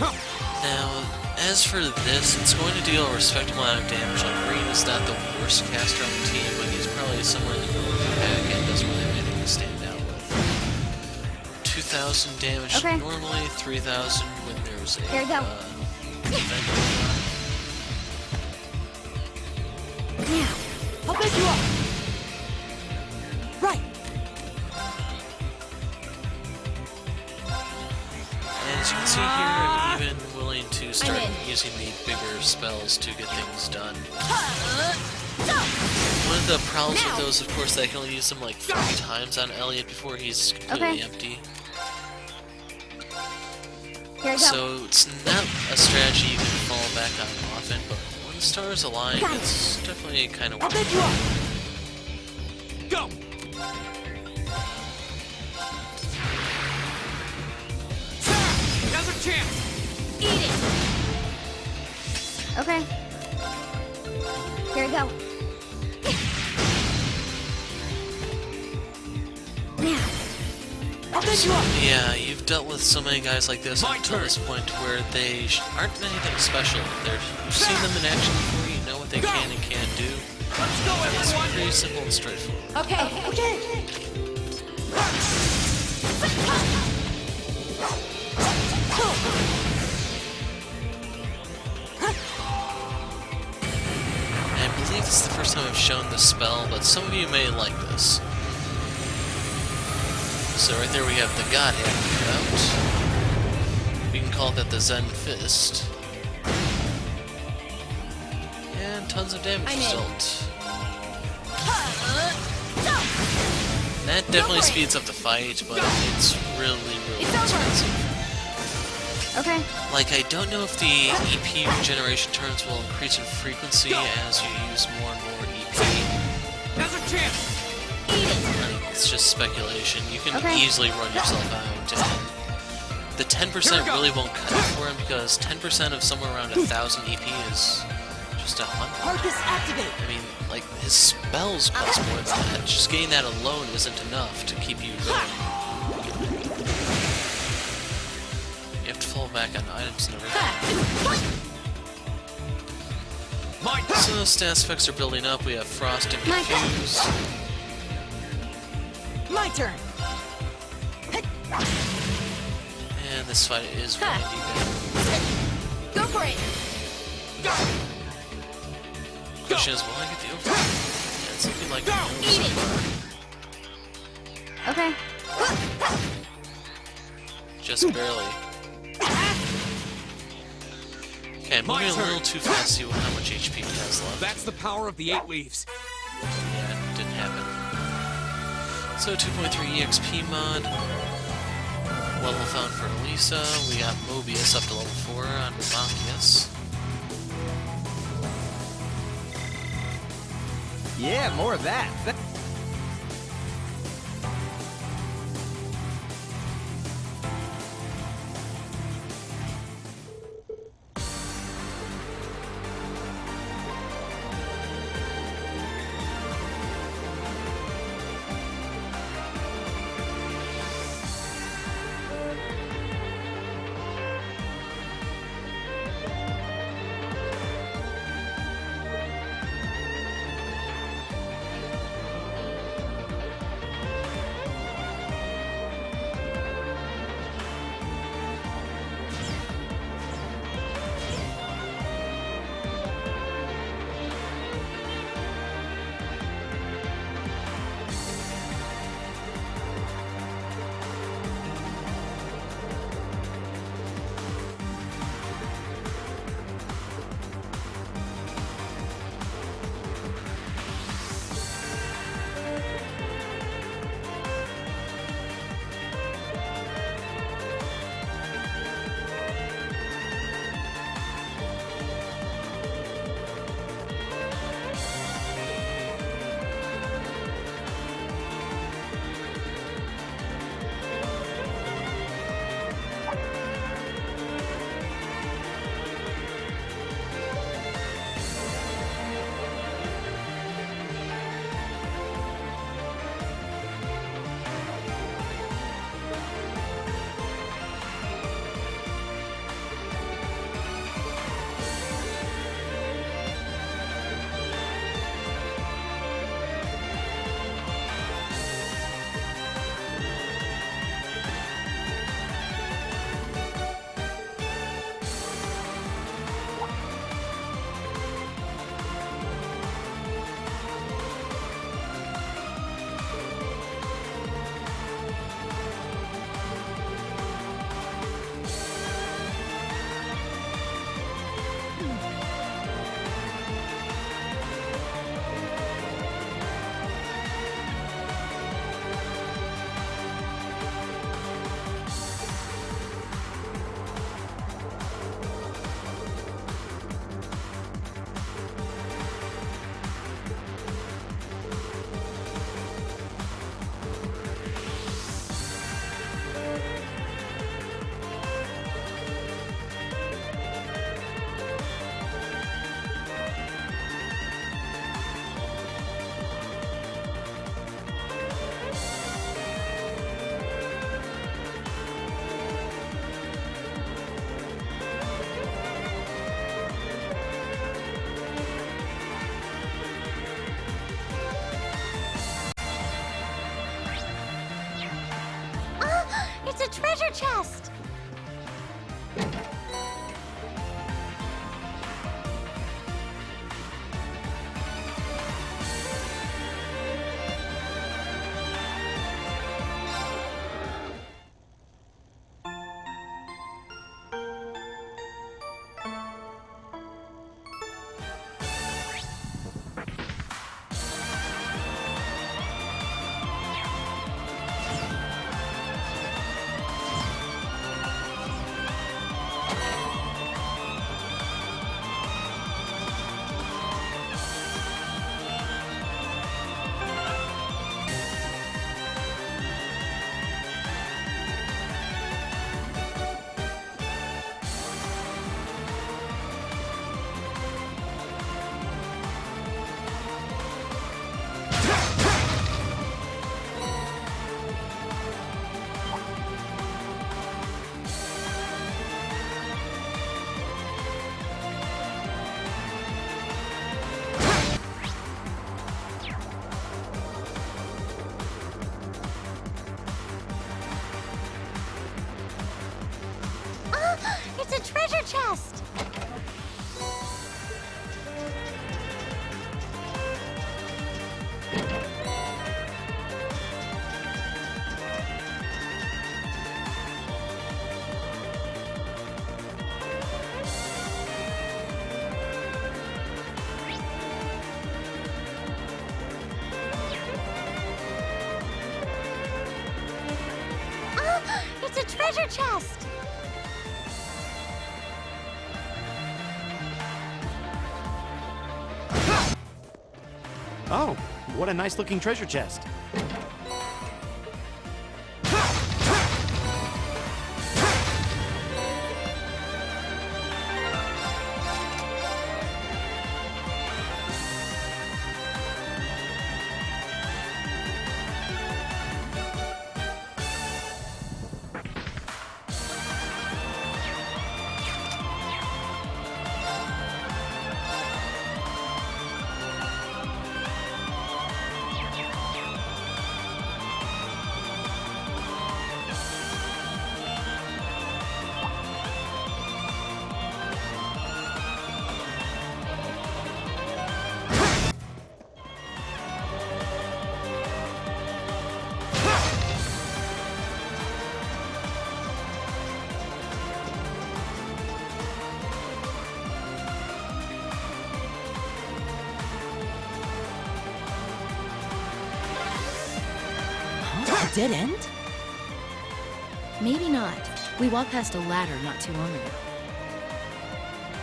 Now, as for this, it's going to deal a respectable amount of damage. Like, Green is not the worst caster on the team, but he's probably somewhere in the middle of the pack and doesn't really have anything to stand out with. 2,000 damage Okay. normally, 3,000 when there's a Here we go. event. Now. I'll pick you up. Right. As you can see here, I'm even willing to start in. using the bigger spells to get things done. One of the problems with those, of course, that I can only use them like 3 times on Elliot before he's completely empty. Here we go. So it's not a strategy you can fall back on often, but when the stars align, Got it. it's definitely kind of I'll worth pick you up. Go. Another chance. Eat it! Okay. Here we go. Now. I'll pick you up. Yeah, you've dealt with so many guys like this My up to this turn. point where they aren't anything special. You've seen them in action before, you know what they can and can't do. Let's go, It's everyone. pretty simple and straightforward. Okay. Okay. I believe this is the first time I've shown this spell, but some of you may like this. So right there we have the God Hand out. We can call that the Zen Fist. And tons of damage I'm in. result. That definitely speeds up the fight, but it's really expensive. Okay. Like, I don't know if the EP regeneration turns will increase in frequency as you use more and more EP. Now's our chance. Like, it's just speculation. You can easily run yourself out, and the 10% really won't cut it for him, because 10% of somewhere around 1,000 EP is just 100. Arcus, activate! I mean, like, his spells cost more than that. Just getting that alone isn't enough to keep you going. You have to fall back on items and everything. So, stats effects are building up. We have Frost and Confused. My turn! And this fight is windy down. Go for it! Question is, will I get the overlap? Yeah, it's looking like no so far. Okay. Just barely. Okay, I'm moving a little too fast to see how much HP he has left. That's the power of the 8 leaves. Yeah, it didn't happen. So 2.3 EXP mod. Level found for Elisa. We got Mobius up to level 4 on Machias. Yeah, more of that. It's a treasure chest! chest! It's a treasure chest! Oh, what a nice looking treasure chest. A dead end? Maybe not. We walked past a ladder not too long ago.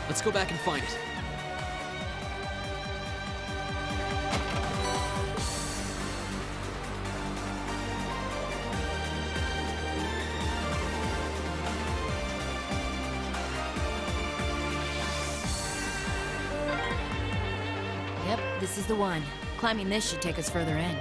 Let's go back and find it. Yep, this is the one. Climbing this should take us further in.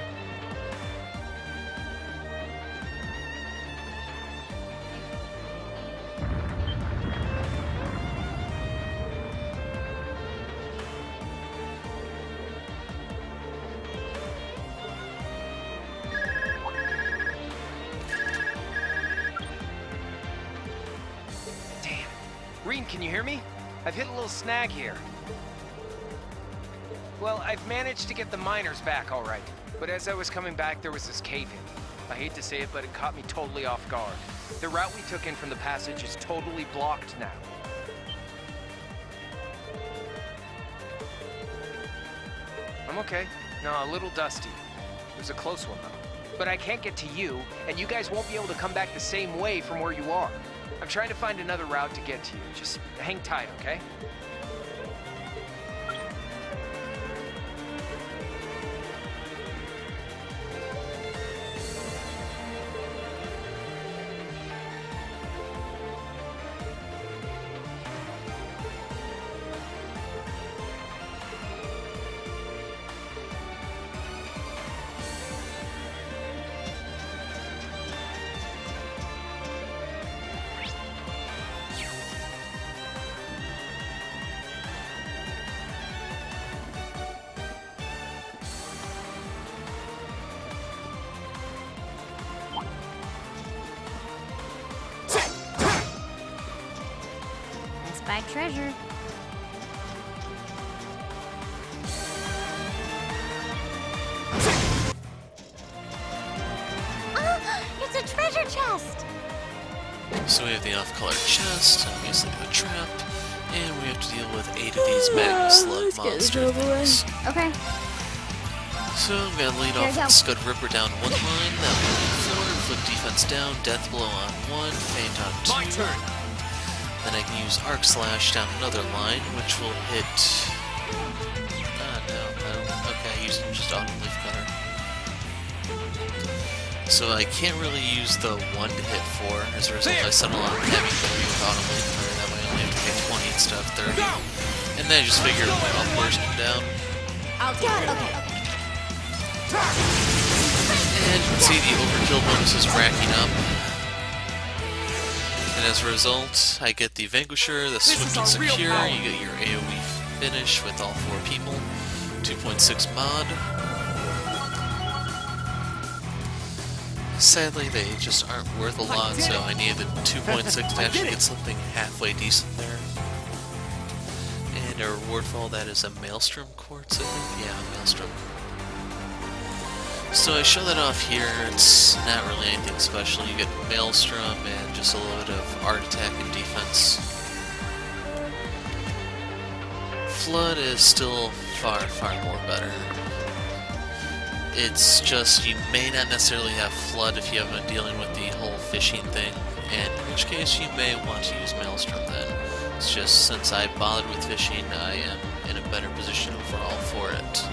Reen, can you hear me? I've hit a little snag here. Well, I've managed to get the miners back all right, but as I was coming back, there was this cave-in. I hate to say it, but it caught me totally off guard. The route we took in from the passage is totally blocked now. I'm okay. No, a little dusty. It was a close one, though. But I can't get to you, and you guys won't be able to come back the same way from where you are. I'm trying to find another route to get to you. Just hang tight, okay? By treasure. It's a treasure chest! So we have the off-color chest, obviously the trap, and we have to deal with 8 of these magma slug monster things. Okay. So I'm gonna lead off with Scud Ripper down one line, that will be 4, flip defense down, death blow on 1, faint on 2. My turn! Then I can use Arc Slash down another line, which will hit... Okay, I used just Autumn Leaf Cutter. So I can't really use the 1 to hit 4. As a result, I settle on heavy W with Autumn Leaf Cutter. That way I only have to pay 20 instead of 30. And then I just figured I'll burst him down. I'll get it. Okay. And you can see the overkill bonus is racking up. And as a result, I get the Vanquisher, the Swift and Secure, you get your AoE finish with all 4 people, 2.6 mod. Sadly, they just aren't worth a lot, so I needed 2.6 to actually get something halfway decent there. And a reward for all that is a Maelstrom Quartz, I think? Yeah, Maelstrom. So I show that off here. It's not really anything special. You get Maelstrom and just a little bit of art attack and defense. Flood is still far, far more better. It's just you may not necessarily have Flood if you haven't been dealing with the whole fishing thing, and in which case you may want to use Maelstrom then. It's just since I bothered with fishing, I am in a better position overall for it.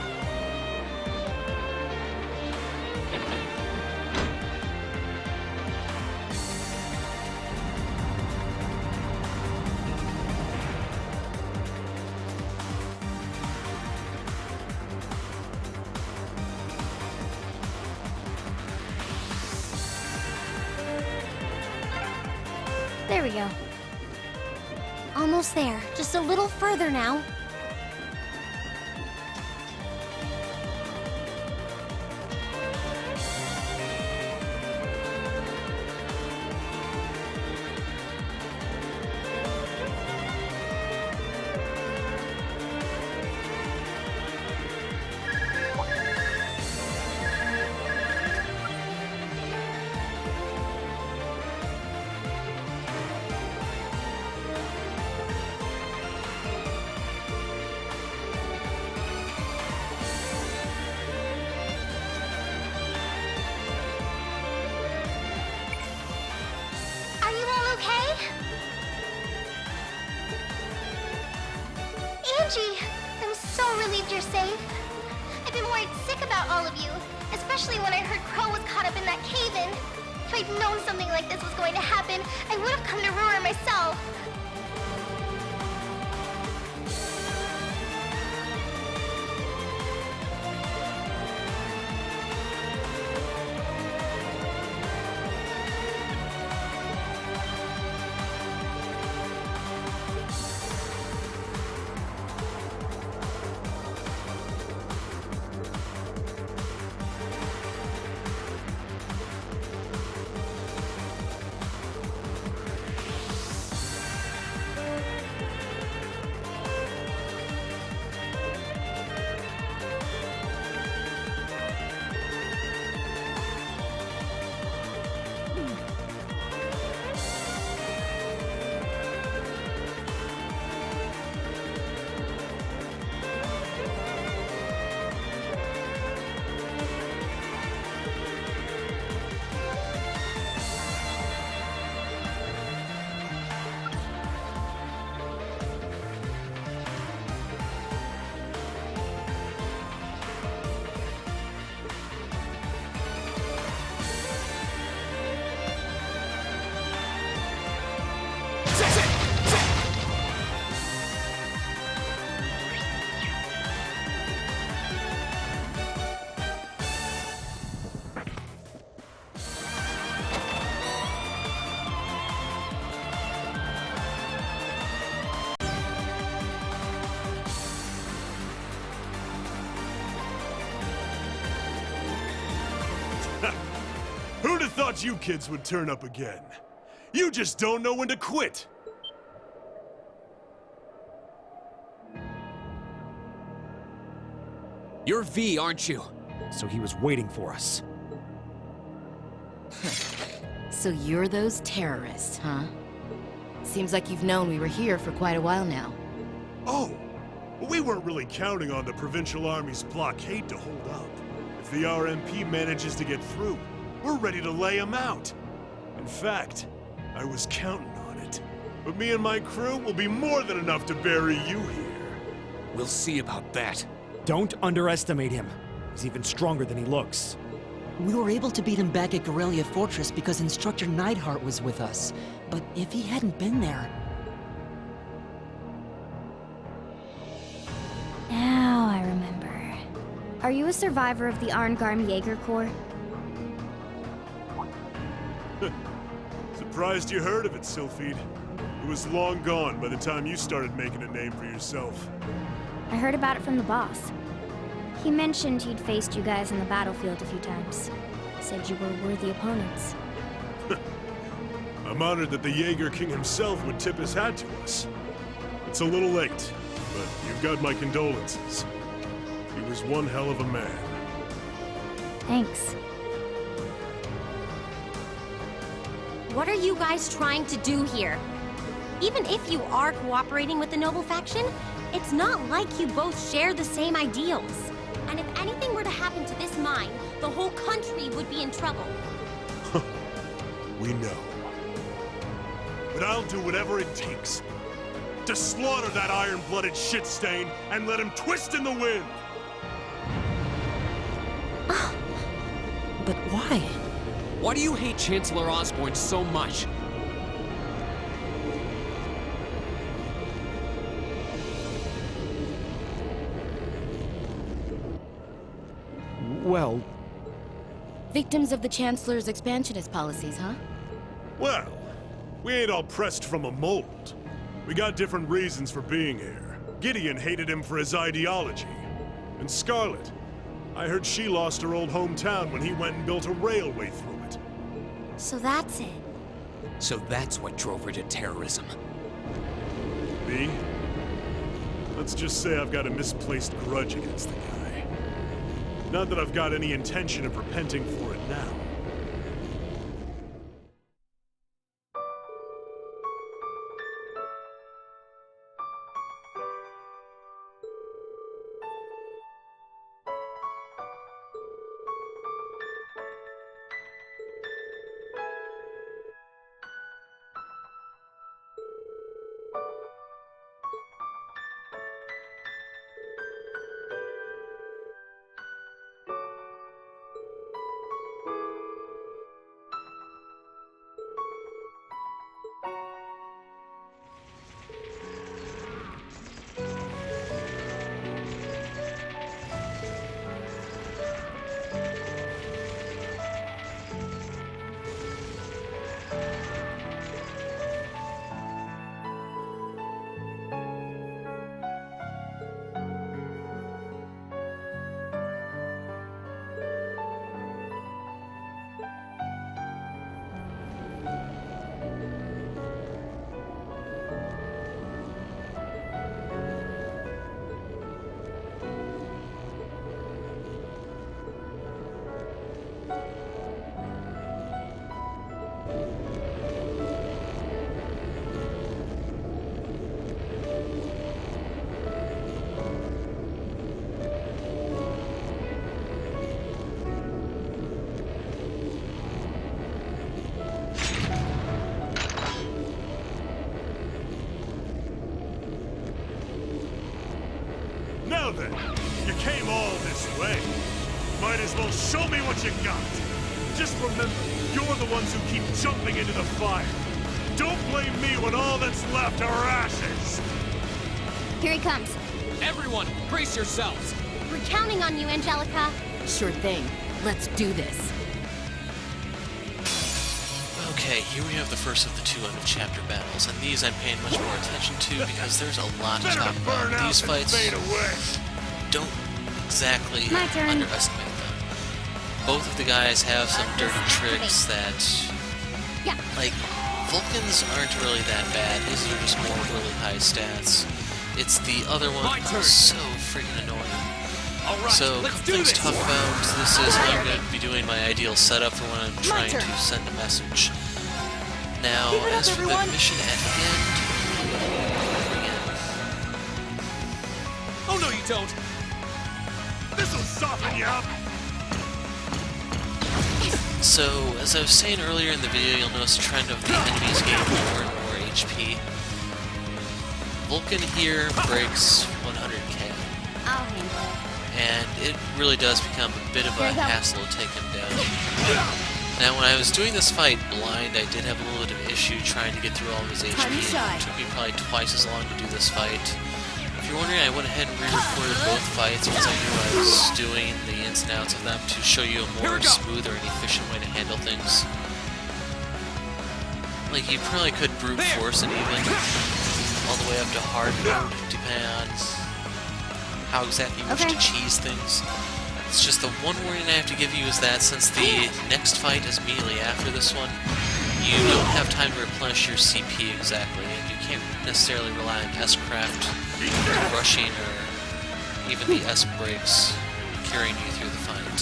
There we go. Almost there. Just a little further now. Angie, I'm so relieved you're safe. I've been worried sick about all of you, especially when I heard Crow was caught up in that cave-in. If I'd known something like this was going to happen, I would have come to Ruhr myself. Who'd have thought you kids would turn up again? You just don't know when to quit! You're V, aren't you? So he was waiting for us. So you're those terrorists, huh? Seems like you've known we were here for quite a while now. Oh! We weren't really counting on the Provincial Army's blockade to hold up. If the RMP manages to get through, we're ready to lay them out. In fact, I was counting on it. But me and my crew will be more than enough to bury you here. We'll see about that. Don't underestimate him. He's even stronger than he looks. We were able to beat him back at Guerrilla Fortress because Instructor Neidhart was with us. But if he hadn't been there... Now I remember. Are you a survivor of the Arngarm Jaeger Corps? Surprised you heard of it, Sylphide. It was long gone by the time you started making a name for yourself. I heard about it from the boss. He mentioned he'd faced you guys on the battlefield a few times. Said you were worthy opponents. I'm honored that the Jaeger King himself would tip his hat to us. It's a little late, but you've got my condolences. He was one hell of a man. Thanks. What are you guys trying to do here? Even if you are cooperating with the noble faction, it's not like you both share the same ideals. And if anything were to happen to this mine, the whole country would be in trouble. We know. But I'll do whatever it takes to slaughter that iron-blooded shit stain and let him twist in the wind! But why? Why do you hate Chancellor Osborn so much? Well, Victims of the Chancellor's expansionist policies, huh? Well, we ain't all pressed from a mold. We got different reasons for being here. Gideon hated him for his ideology. And Scarlet, I heard she lost her old hometown when he went and built a railway through it. So that's it. So that's what drove her to terrorism. Me? Let's just say I've got a misplaced grudge against the guy. Not that I've got any intention of repenting for it now. Now then, you came all this way. Might as well show me what you got. Just remember, you're the ones who keep jumping into the fire. Don't blame me when all that's left are ashes. Here he comes. Everyone, brace yourselves! We're counting on you, Angelica. Sure thing. Let's do this. Okay, here we have the first of the two end-of-chapter battles, and these I'm paying much more attention to because there's a lot to talk about. These fights, don't exactly My turn. underestimate them. Both of the guys have some dirty tricks that, Yeah. like, Vulcan's aren't really that bad. His are just more really high stats. It's the other one who's so freaking annoying. So, a couple things to talk about. This is how I'm going to be doing my ideal setup for when I'm trying to send a message. Now, as for the mission at hand, Oh no, you don't! This'll soften you up. so, as I was saying earlier in the video, you'll notice a trend of the enemies getting more and more HP. Vulcan here breaks 100k. I'll handle it. And it really does become a bit of a hassle to take him down. Now, when I was doing this fight blind, I did have a little bit of issue trying to get through all of his HP. It took me probably twice as long to do this fight. If you're wondering, I went ahead and re-recorded both fights because I knew I was doing the ins and outs of them to show you a more smoother and efficient way to handle things. Like, you probably could brute force it even, all the way up to hard mode, depending on how exactly you wish to cheese things. It's just the one warning I have to give you is that since the next fight is immediately after this one, you don't have time to replenish your CP exactly, and you can't necessarily rely on S-Craft rushing or even the S-Breaks carrying you through the fight.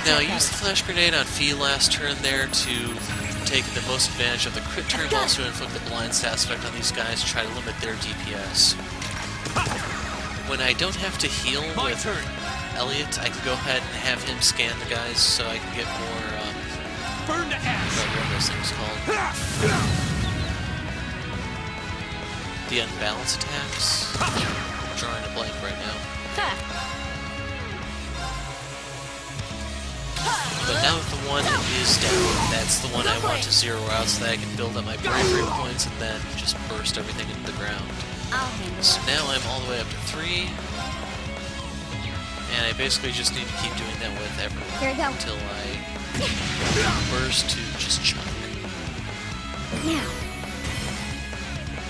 Now, I used the flash grenade on Fee last turn there to take the most advantage of the crit turn, but also inflict the blind status effect on these guys to try to limit their DPS. When I don't have to heal with Elliot, I can go ahead and have him scan the guys so I can get more, Burn to ash. what are those things called? The unbalance attacks? I'm drawing a blank right now. But now that the one is down, that's the one I want to zero out so that I can build up my bravery points and then just burst everything into the ground. So now I'm all the way up to 3. And I basically just need to keep doing that with everyone Here we go. until I burst to just chunk. Now.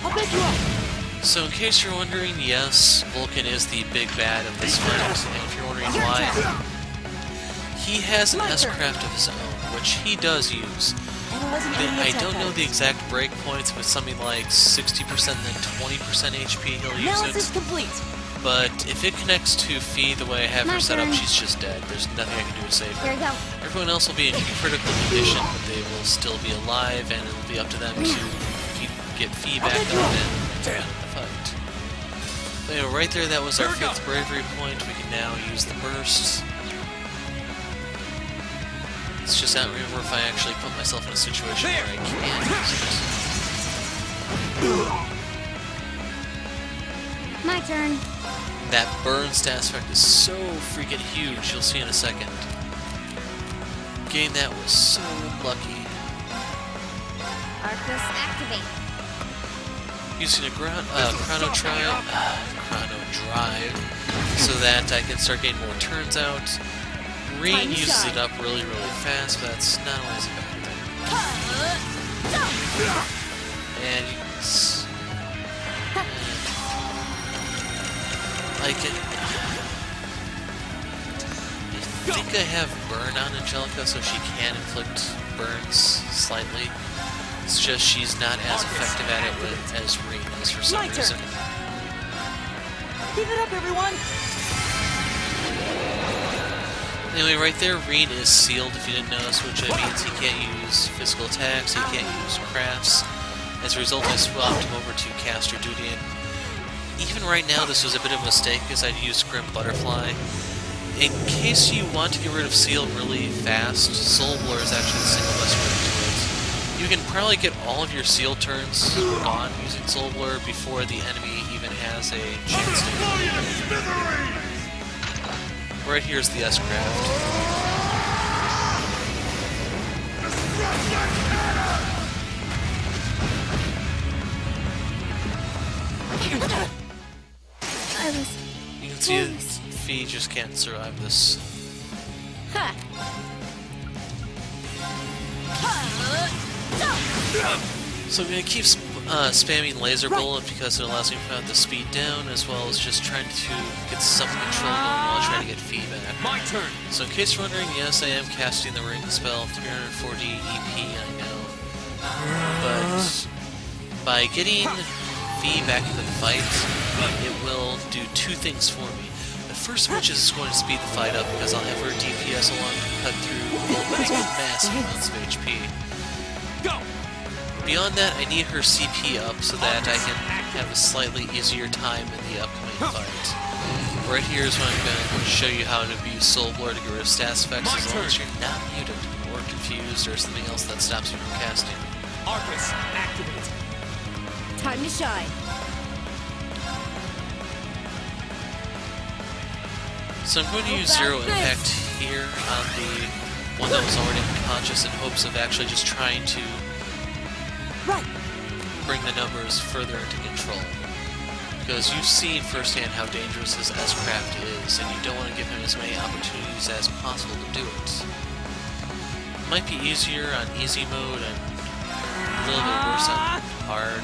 I'll pick you up. So in case you're wondering, yes, Vulcan is the big bad of this fight, and if you're wondering why, he has an S-Craft of his own, which he does use. I don't know the exact break points, but something like 60% and then 20% HP he'll use it. Complete. But if it connects to Fee the way I have her set up, she's just dead. There's nothing I can do to save her. Here we go. Everyone else will be in critical condition, but they will still be alive, and it'll be up to them to get Fee back up and the fight. So, anyway, right there, that was our 5th bravery point. We can now use the bursts. It's just not remember if I actually put myself in a situation where I can use it. My turn. That burn status effect is so freaking huge, you'll see in a second. Getting that was so lucky. Arcus activate. Using a chrono drive so that I can start getting more turns out. Reen uses it up really, really fast, but that's not always a bad thing. And like it. I think I have burn on Angelica, so she can inflict burns slightly. It's just she's not as effective at it as Reen is for some reason. Give it up, everyone! Anyway, right there, Reen is sealed, if you didn't notice, which means he can't use physical attacks, he can't use crafts. As a result, I swapped him over to caster duty, and even right now, this was a bit of a mistake, because I'd used Grim Butterfly. In case you want to get rid of Seal really fast, Soul Blur is actually the single best way to do it. You can probably get all of your Seal turns gone using Soul Blur before the enemy even has a chance to do it. Right here's the S-Craft. You can see Fee just can't survive this. So I'm going to keep spamming Laser Bullet because it allows me to put the speed down, as well as just trying to get some control going while trying to get feedback. My turn. So in case you're wondering, yes, I am casting the ring spell, 340 EP, I know. But by getting Fee back into the fight, it will do 2 things for me. The first of which is it's going to speed the fight up because I'll have her DPS along to cut through massive amounts of HP. Go. Beyond that, I need her CP up so that I can have a slightly easier time in the upcoming fight. Right here is when I'm going to show you how to use Soul Blur to get rid of stats effects as long as you're not muted or confused or something else that stops you from casting. Arcus, activate. Time to shine. So I'm going to use Zero Impact here on the one that was already unconscious in hopes of actually just trying to bring the numbers further into control. Because you've seen firsthand how dangerous his S-Craft is, and you don't want to give him as many opportunities as possible to do it. It might be easier on easy mode and a little bit worse on hard.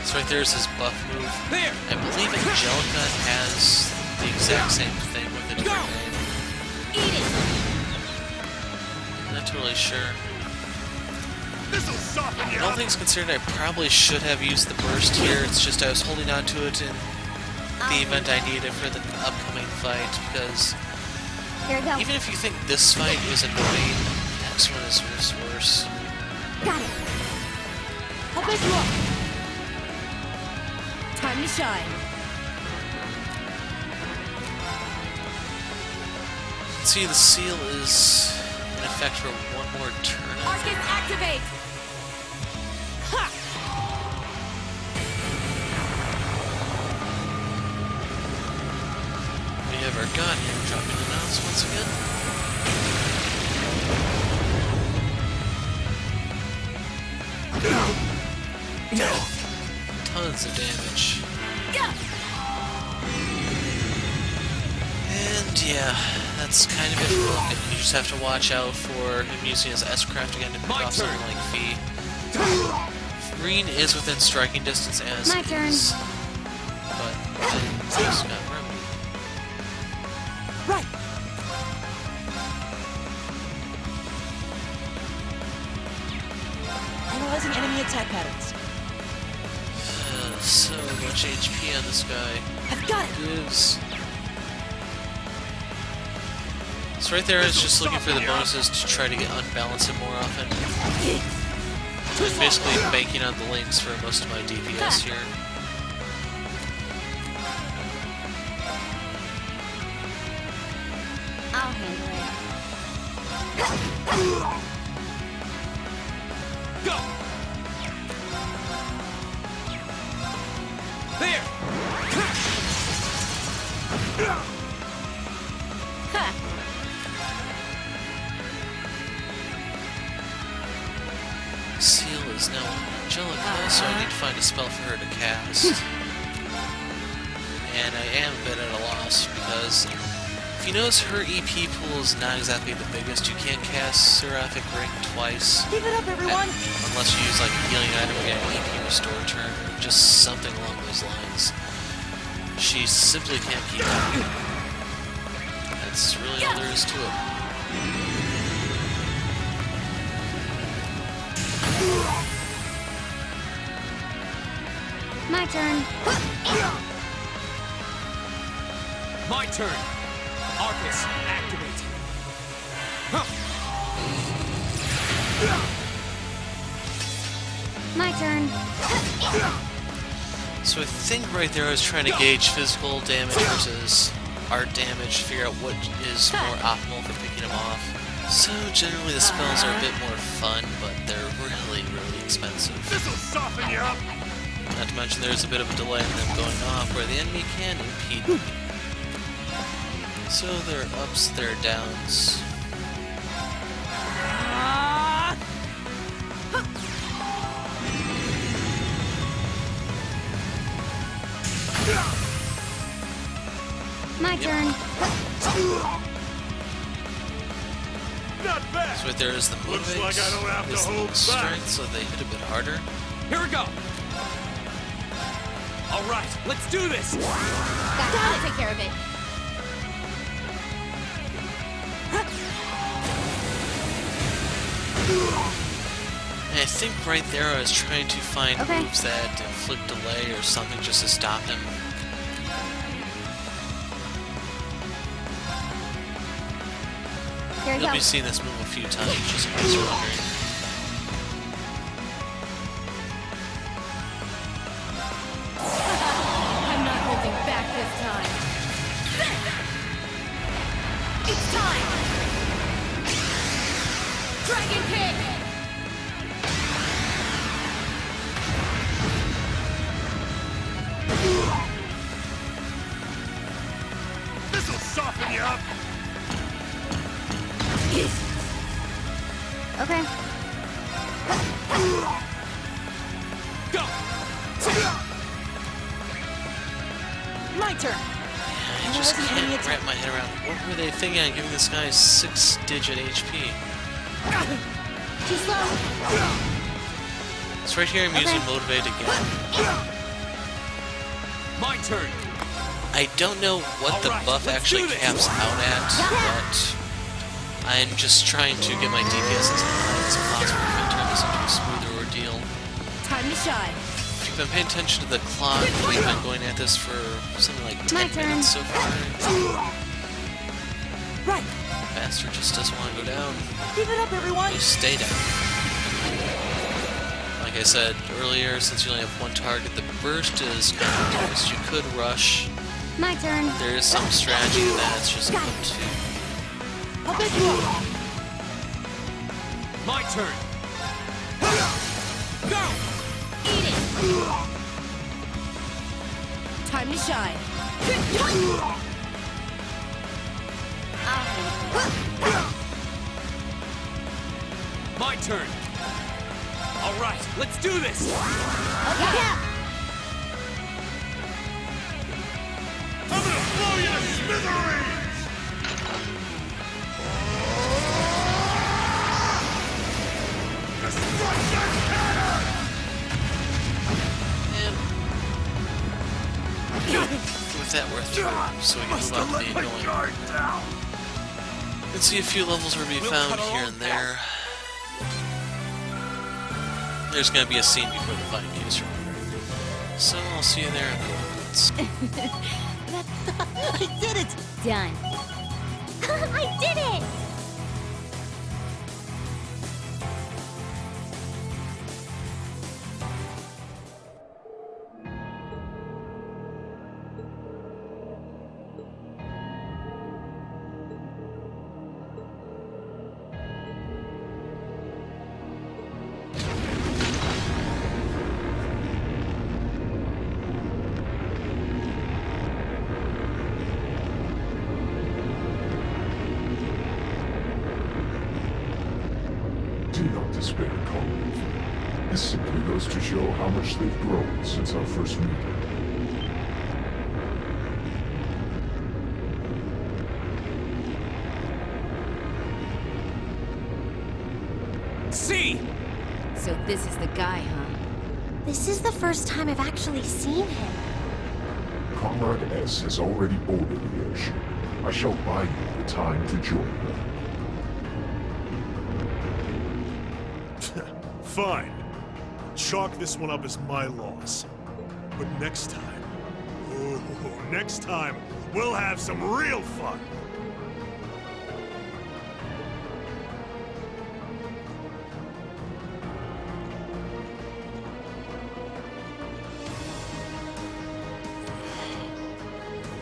So right there's his buff move. There. I believe Angelica has the exact same thing with a different name. Eat it! I'm not totally sure. This'll soften you All up. things considered, I probably should have used the burst here. It's just I was holding on to it in the event I needed for the upcoming fight, because Here we go. even if you think this fight is annoying, the next one is just worse. Got it. I'll pick you up. Time to shine. See, the seal is in effect for one more turn. I think. Arcus, activate. Ha! We have our god here dropping the mounts once again. Tons of damage. And yeah, that's kind of it for Vulcan. You just have to watch out for him using his S-craft again to pick off something like Fee. Green is within striking distance as My turn. is, but just got remedy. Right. Analyzing enemy attack patterns. So much HP on this guy. I've got it. Gives. So right there is just looking for the bonuses to try to get unbalanced more often. Basically banking on the links for most of my DPS here. I'll handle it. Go! There! Seal is now Angelica, so I need to find a spell for her to cast. And I am a bit at a loss because if you notice her EP pool is not exactly the biggest. You can't cast Seraphic Ring twice. Keep it up, everyone. Unless you use like a healing item or get an EP restore turn, or just something along those lines. She simply can't keep up. That's really all there is to it. My turn. My turn. Arcus, activate. Huh. My turn. So I think right there I was trying to gauge physical damage versus art damage, figure out what is more optimal for picking them off. So generally the spells are a bit more fun, but they're really, really expensive. This'll soften you up. Not to mention there's a bit of a delay in them going off where the enemy can impede me. So there are ups, there are downs. My turn. Not bad. So right there is the Looks moving. like I don't have to This hold little back. strength, so they hit a bit harder. Here we go. All right, let's do this. Got it. I'll take care of it. And I think right there I was trying to find Okay. moves that inflict delay or something just to stop him. Here we You'll go. be seeing this move a few times, just in case you're wondering. I'm not holding back this time. It's time. Dragon kick. This'll soften you up. Okay. Go. My turn. I just can't wrap my head around what were they thinking on giving this guy 6-digit HP. Too slow. So right here I'm using Motivate again. My turn. I don't know what the buff actually caps out at, but I'm just trying to get my DPS as high as possible and turn this into a smoother ordeal. Time to shine. If you've been paying attention to the clock, we've been going at this for something like 10 minutes so far. Right. Bastard just doesn't want to go down. Keep it up, everyone. You stay down. Like I said earlier, since you only have one target, the burst is kind of reduced. You could rush. My turn. There is some strategy to that. It's just up to. I'll pick you up. My turn. Go. Eat it. Time to shine. My turn. All right, let's do this. Okay. I'm gonna blow you to smithereens! Destruction cannon! And with that, we're through, so we can move on to the annoying. And see a few levels where we found here and there. There's gonna be a scene before the fight, in case you're wondering. So I'll see you there in a moment. I did it. Done. I did it! Do not despair, comrade. This simply goes to show how much they've grown since our first meeting. See! So this is the guy, huh? This is the first time I've actually seen him. Comrade S has already boarded the airship. I shall buy you the time to join her. Fine. Chalk this one up as my loss. But next time, oh, next time, we'll have some real fun.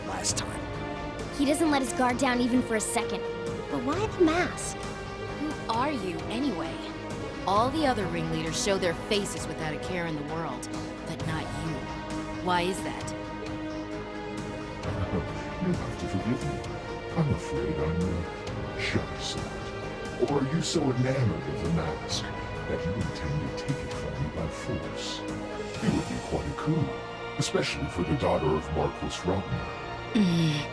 Last time. He doesn't let his guard down even for a second. But why the mask? Who are you, anyway? All the other ringleaders show their faces without a care in the world, but not you. Why is that? You have to forgive me. I'm afraid I'm the shy sort. Or are you so enamored of the mask that you intend to take it from me by force? It would be quite a coup, especially for the daughter of Marquis Rodney.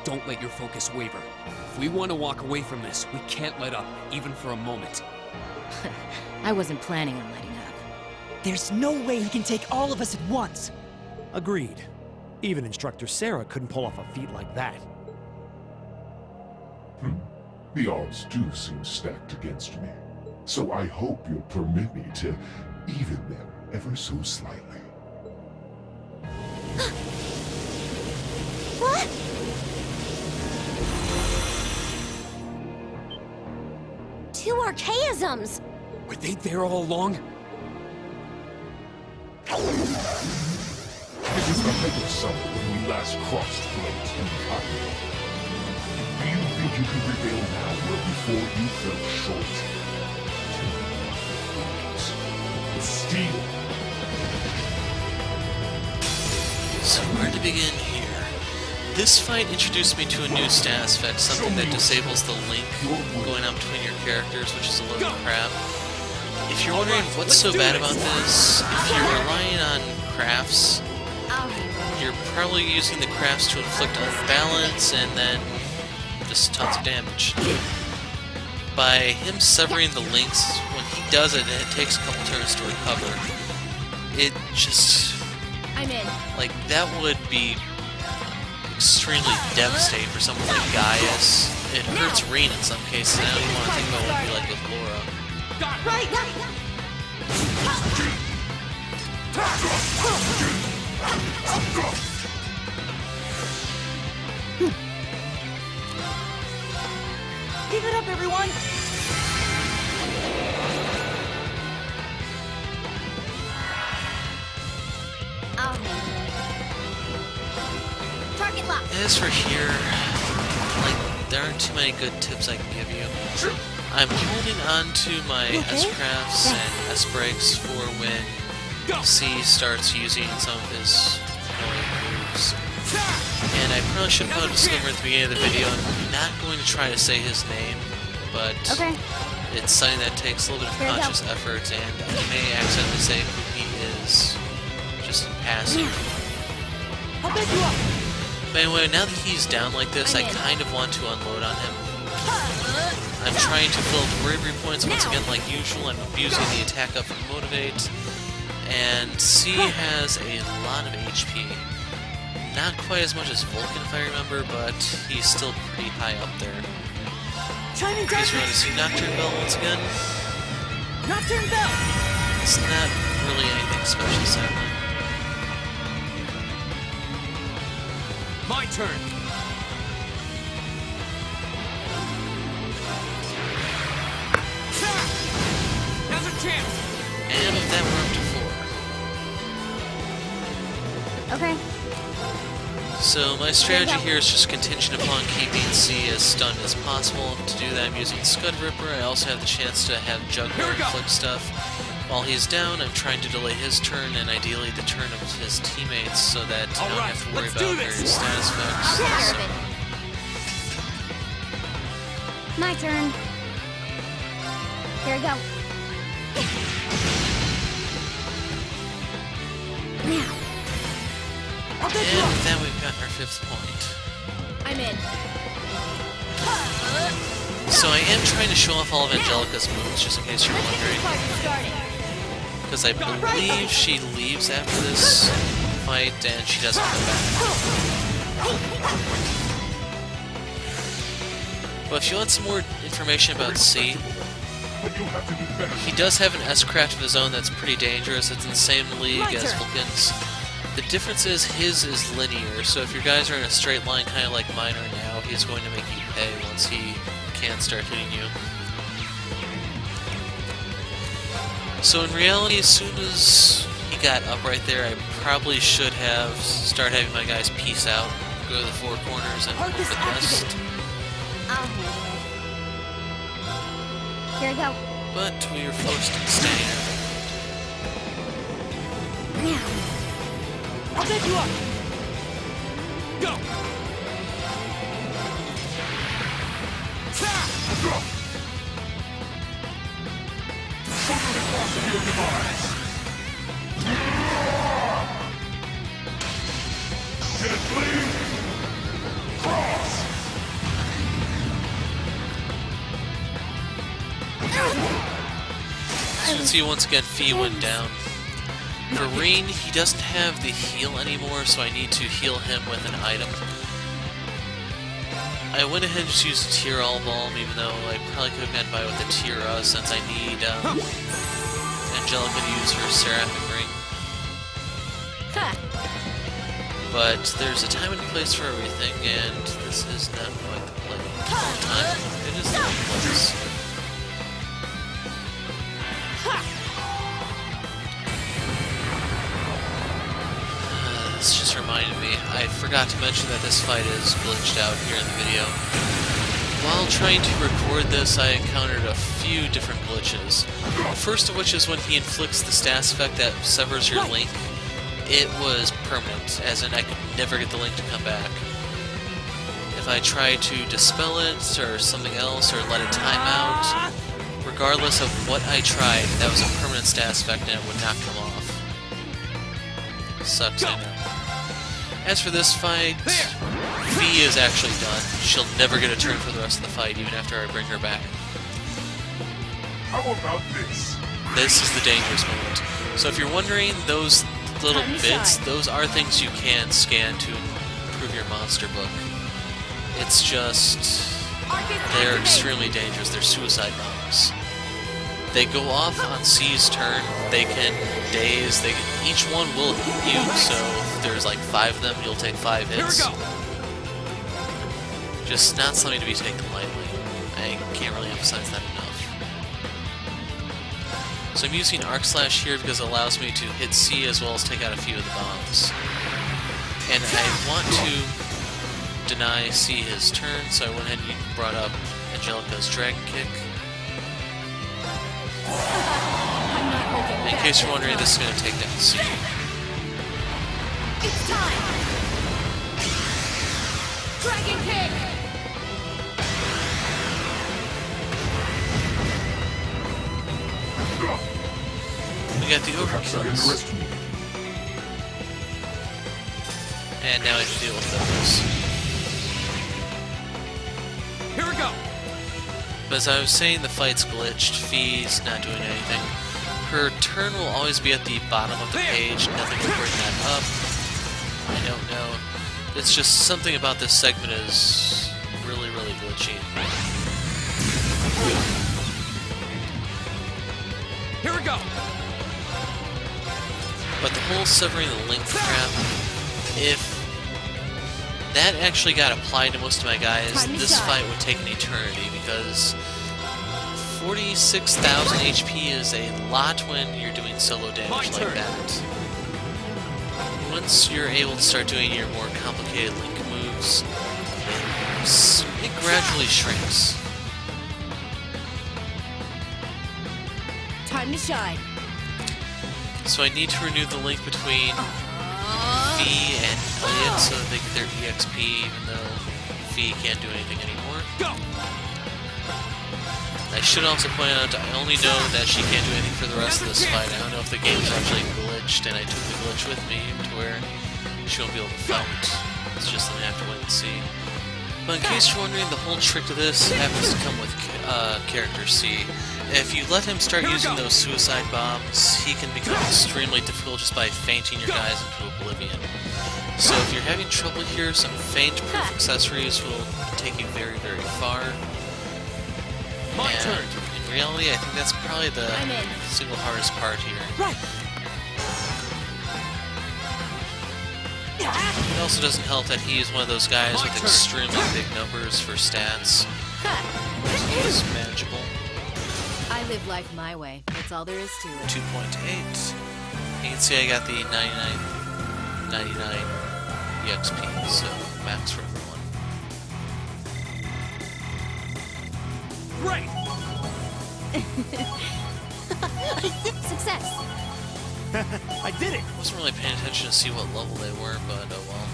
Don't let your focus waver. If we want to walk away from this, we can't let up, even for a moment. I wasn't planning on letting up. There's no way he can take all of us at once. Agreed. Even Instructor Sarah couldn't pull off a feat like that. The odds do seem stacked against me. So I hope you'll permit me to even them ever so slightly. What? Two archaisms! Were they there all along? It was the height of summer when we last crossed flames in Cotton. Do you think you can prevail now where before you fell short? The steel. So where to begin here? This fight introduced me to a new status effect, something that disables the link going on between your characters, which is a load of crap. If you're wondering what's so bad about this, if you're relying on crafts, you're probably using the crafts to inflict unbalance and then just tons of damage. By him severing the links, when he does it and it takes a couple turns to recover, it just... I I'm in. Like, that would be extremely devastating for someone like Gaius. It hurts Rean in some cases, and I don't even want to think about what it'd be like with Laura. Right. Give it up, everyone! I'll handle it. Target lock. As for here, like, there aren't too many good tips I can give you. I'm holding on to my S-crafts and S-breaks for when C starts using some of his annoying moves. And I probably should have put a disclaimer at the beginning of the video. I'm not going to try to say his name, but it's something that takes a little bit of conscious effort, and I may accidentally say who he is just in passing. I'll back you up. But anyway, now that he's down like this, I kind of want to unload on him. I'm trying to fill up bravery points once again like usual. I'm abusing the attack up for Motivate. And C has a lot of HP. Not quite as much as Vulcan if I remember, but he's still pretty high up there. He's going to see Nocturne Bell once again. Nocturne Bell! It's not really anything special, sadly. My turn. Now's a chance. And with that, we're up to 4. Okay. So my strategy here is just contingent upon keeping C as stunned as possible. To do that, I'm using Scud Ripper. I also have the chance to have Juggler inflict stuff. While he's down, I'm trying to delay his turn and ideally the turn of his teammates so that I don't have to worry about various status effects. So. My turn. Here we go. And with that, we've gotten our 5th point. I'm in. So I am trying to show off all of Angelica's moves, just in case you're wondering. Because I believe she leaves after this fight, and she doesn't come back. But if you want some more information about C, he does have an S-craft of his own that's pretty dangerous. It's in the same league as Vulcan's. The difference is his is linear, so if your guys are in a straight line, kind of like mine are now, he's going to make you pay once he can start hitting you. So in reality, as soon as he got up right there, I probably should have started having my guys peace out, go to the 4 corners, and hope for the best. I'll handle it. Here we go. But we were forced to stay. I'll pick you up. Go. So you can see once again, Fee went down. For Rean, he doesn't have the heal anymore, so I need to heal him with an item. I went ahead and just used a Tear-All Balm, even though I probably could have gone by with a Tear-Us, since I need Angelica to use her Seraphic Ring. But there's a time and place for everything, and this is not quite the time. It is the place. This just reminded me, I forgot to mention that this fight is glitched out here in the video. While trying to record this, I encountered a few different glitches. The first of which is when he inflicts the status effect that severs your link. It was permanent, as in I could never get the link to come back. If I tried to dispel it, or something else, or let it time out, regardless of what I tried, that was a permanent status effect and it would not come off. Sucks, I know. As for this fight, Fee is actually done. She'll never get a turn for the rest of the fight, even after I bring her back. How about this? This is the dangerous moment. So if you're wondering, those little Time to bits, shine. those are things you can scan to improve your monster book. It's just... they're extremely dangerous. They're suicide bombs. They go off on C's turn. They can daze. Each one will hit you, so if there's like 5 of them, you'll take 5 hits. Here we go. Just not something to be taken lightly. I can't really emphasize that enough. So I'm using Arc Slash here because it allows me to hit C as well as take out a few of the bombs. And I want to deny C his turn, so I went ahead and brought up Angelica's Dragon Kick. In case you're wondering, this is going to take down C. It's time! Dragon kick! We got the overkills. And now I have to deal with those. Here we go. But as I was saying, the fight's glitched. Fee's not doing anything. Her turn will always be at the bottom of the page. Nothing will bring that up. I don't know. It's just something about this segment is really, really glitchy. Here we go. But the whole severing the link crap, if that actually got applied to most of my guys, this fight would take an eternity because 46,000 HP is a lot when you're doing solo damage like that. Once you're able to start doing your more complicated link moves, it gradually shrinks. Time to shine. So I need to renew the link between Fee and Elliot so that they get their EXP, even though Fee can't do anything anymore. Go. I should also point out I only know that she can't do anything for the rest of this fight. I don't know if the game is actually glitched, and I took the glitch with me to where she won't be able to fight. It's just something I have to wait and see. But in case you're wondering, the whole trick to this happens to come with character C. If you let him start using those suicide bombs, he can become extremely difficult just by fainting your guys into oblivion. So if you're having trouble here, some feint-proof accessories will take you very, very far. My turn. In reality, I think that's probably the single hardest part here. Right. It also doesn't help that he is one of those guys with extremely big numbers for stats. He's manageable. I live life my way. That's all there is to it. 2.8. You can see I got the 99 EXP, so max for everyone. Great. Success! I did it! Wasn't really paying attention to see what level they were, but oh well.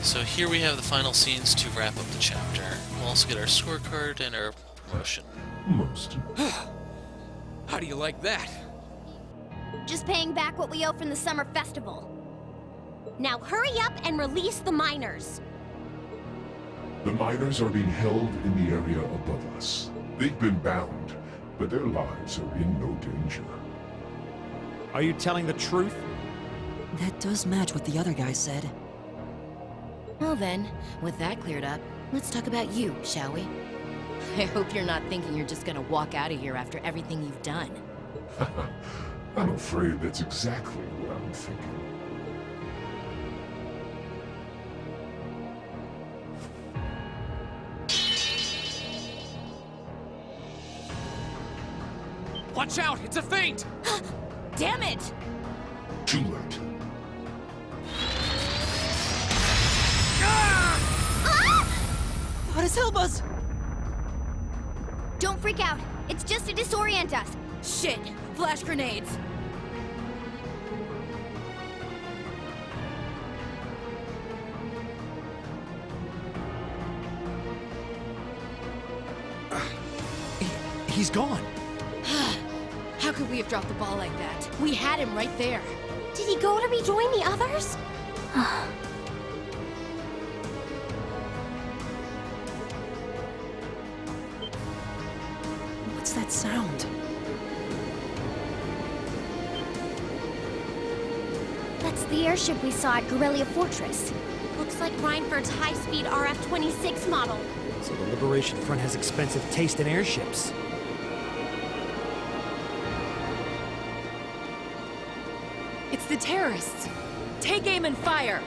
So here we have the final scenes to wrap up the chapter. We'll also get our scorecard and our promotion. Most. How do you like that? Just paying back what we owe from the summer festival. Now hurry up and release the miners. The miners are being held in the area above us. They've been bound, but their lives are in no danger. Are you telling the truth? That does match what the other guy said. Well then, with that cleared up, let's talk about you, shall we? I hope you're not thinking you're just gonna walk out of here after everything you've done. I'm afraid that's exactly what I'm thinking. Watch out! It's a feint! Damn it! Too late. What is Hilma's? Don't freak out. It's just to disorient us. Shit! Flash grenades! He's gone. How could we have dropped the ball like that? We had him right there. Did he go to rejoin the others? What's that sound? That's the airship we saw at Guerrilla Fortress. Looks like Reinford's high-speed RF-26 model. So the Liberation Front has expensive taste in airships. It's the terrorists. Take aim and fire!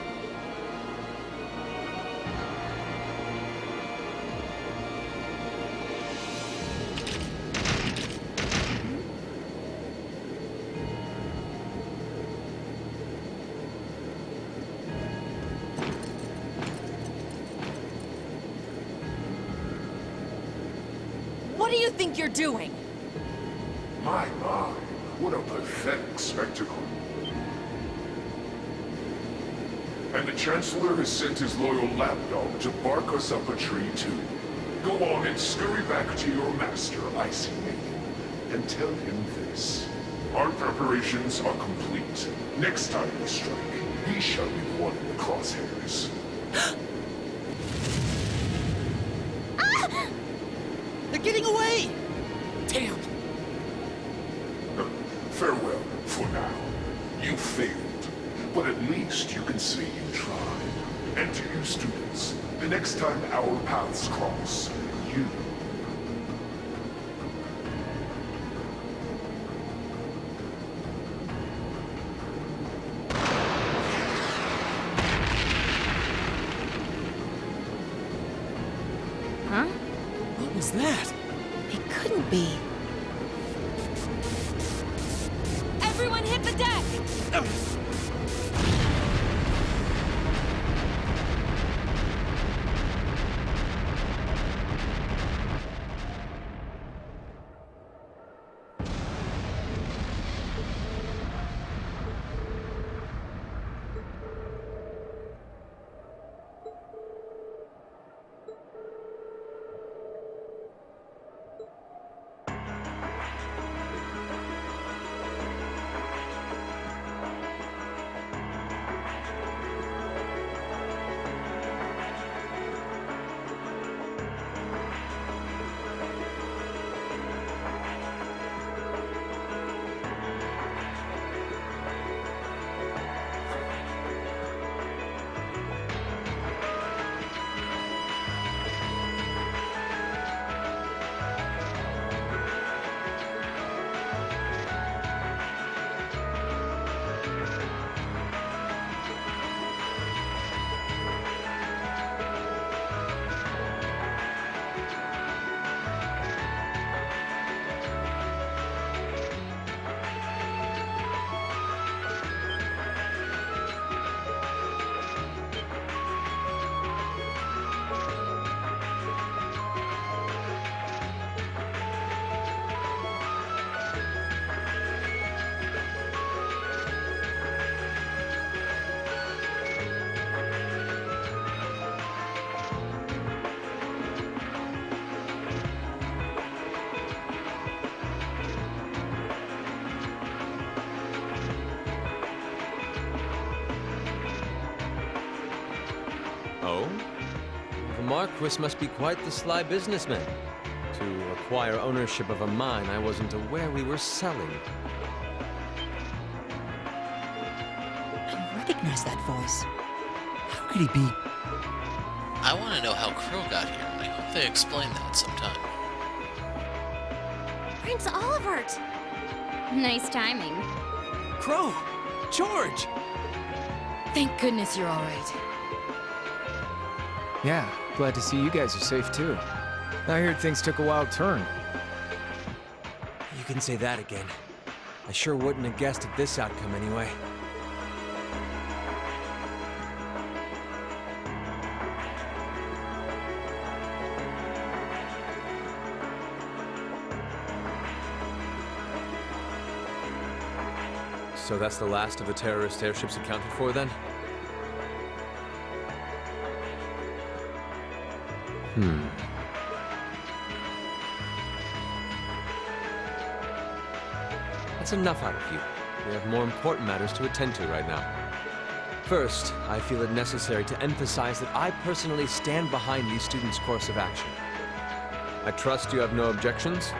What do you think you're doing? My, what a pathetic spectacle. And the Chancellor has sent his loyal lapdog to bark us up a tree too. Go on and scurry back to your master, Icy Maiden, and tell him this. Our preparations are complete. Next time we strike, he shall be the one in the crosshairs. They're getting away! Damn! Farewell, for now. You failed, but at least you can say you tried. And to you students, the next time our paths cross, you... Huh? What was that? It couldn't be. Everyone hit the deck! Oh? The Marquis must be quite the sly businessman. To acquire ownership of a mine I wasn't aware we were selling. I recognize that voice. How could he be? I want to know how Crow got here. I hope they explain that sometime. Prince Olivert! Nice timing. Crow! George! Thank goodness you're all right. Yeah, glad to see you guys are safe too. I heard things took a wild turn. You can say that again. I sure wouldn't have guessed at this outcome anyway. So that's the last of the terrorist airships accounted for, then? That's enough out of you. We have more important matters to attend to right now. First, I feel it necessary to emphasize that I personally stand behind these students' course of action. I trust you have no objections?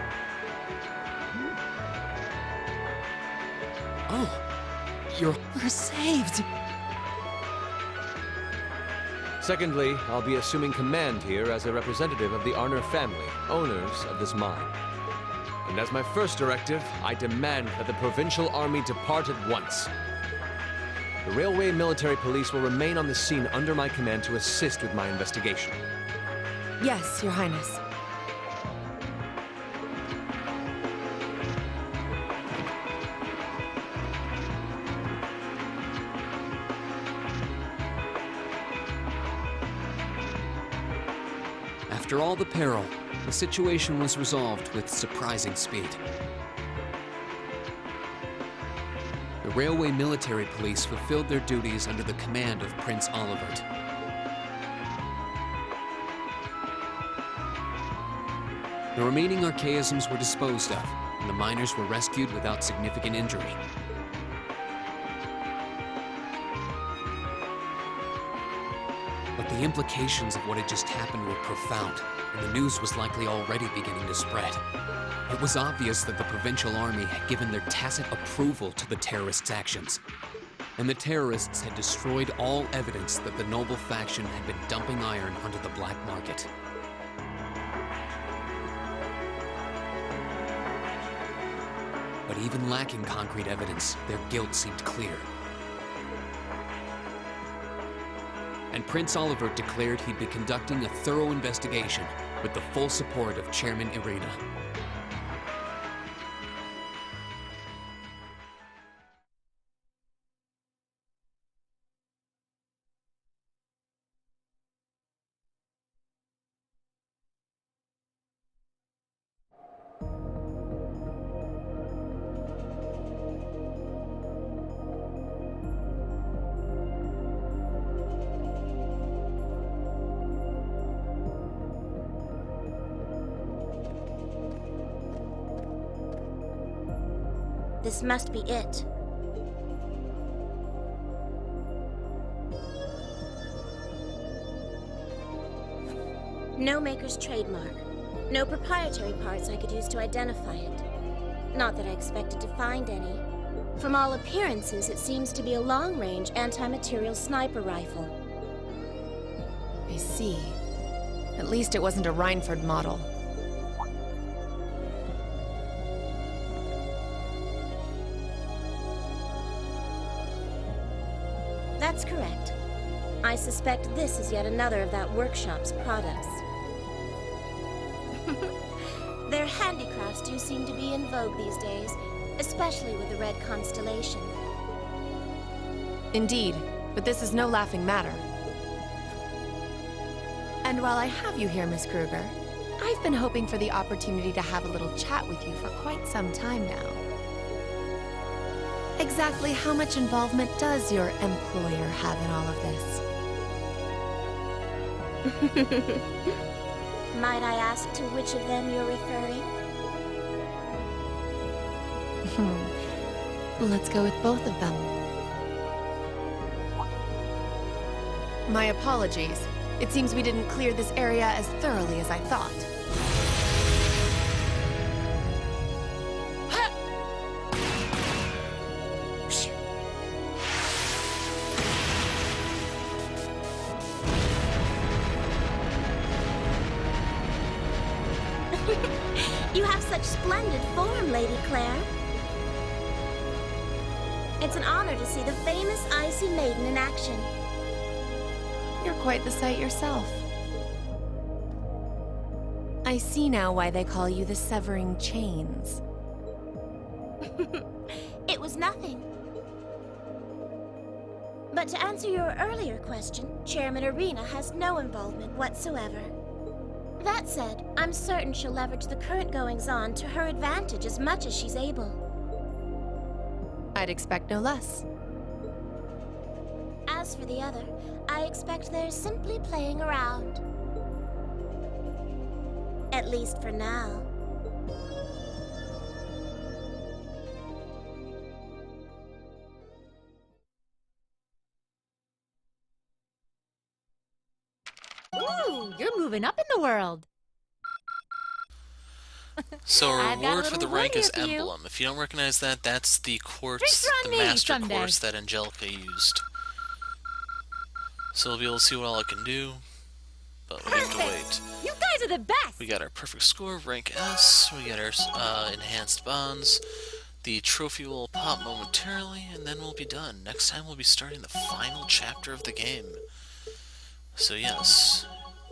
Oh, We're saved! Secondly, I'll be assuming command here as a representative of the Arner family, owners of this mine. And as my first directive, I demand that the Provincial Army depart at once. The Railway Military Police will remain on the scene under my command to assist with my investigation. Yes, Your Highness. After all the peril, the situation was resolved with surprising speed. The Railway Military Police fulfilled their duties under the command of Prince Olivert. The remaining archaisms were disposed of, and the miners were rescued without significant injury. But the implications of what had just happened were profound, and the news was likely already beginning to spread. It was obvious that the Provincial Army had given their tacit approval to the terrorists' actions, and the terrorists had destroyed all evidence that the noble faction had been dumping iron onto the black market. But even lacking concrete evidence, their guilt seemed clear. And Prince Olivert declared he'd be conducting a thorough investigation with the full support of Chairman Irina. This must be it. No maker's trademark. No proprietary parts I could use to identify it. Not that I expected to find any. From all appearances, it seems to be a long-range anti-material sniper rifle. I see. At least it wasn't a Rhineford model. That's correct. I suspect this is yet another of that workshop's products. Their handicrafts do seem to be in vogue these days, especially with the Red Constellation. Indeed, but this is no laughing matter. And while I have you here, Miss Kruger, I've been hoping for the opportunity to have a little chat with you for quite some time now. Exactly how much involvement does your employer have in all of this? Might I ask to which of them you're referring? Let's go with both of them. My apologies. It seems we didn't clear this area as thoroughly as I thought. You have such splendid form, Lady Claire. It's an honor to see the famous Icy Maiden in action. You're quite the sight yourself. I see now why they call you the Severing Chains. It was nothing. But to answer your earlier question, Chairman Irina has no involvement whatsoever. That said, I'm certain she'll leverage the current goings-on to her advantage as much as she's able. I'd expect no less. As for the other, I expect they're simply playing around. At least for now. Ooh, you're moving up in the world. So a I've got a reward for little the rank reward is here for you. Emblem. If you don't recognize that, that's the quartz, Drinks the are on me master someday. quartz that Angelica used. So we'll be able to see what all it can do, but we have to wait. You guys are the best! We got our perfect score, rank S, we got our enhanced bonds, the trophy will pop momentarily, and then we'll be done. Next time we'll be starting the final chapter of the game. So yes,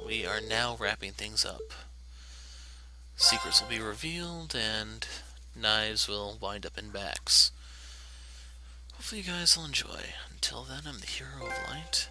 we are now wrapping things up. Secrets will be revealed, and knives will wind up in backs. Hopefully you guys will enjoy. Until then, I'm the Hero of Light.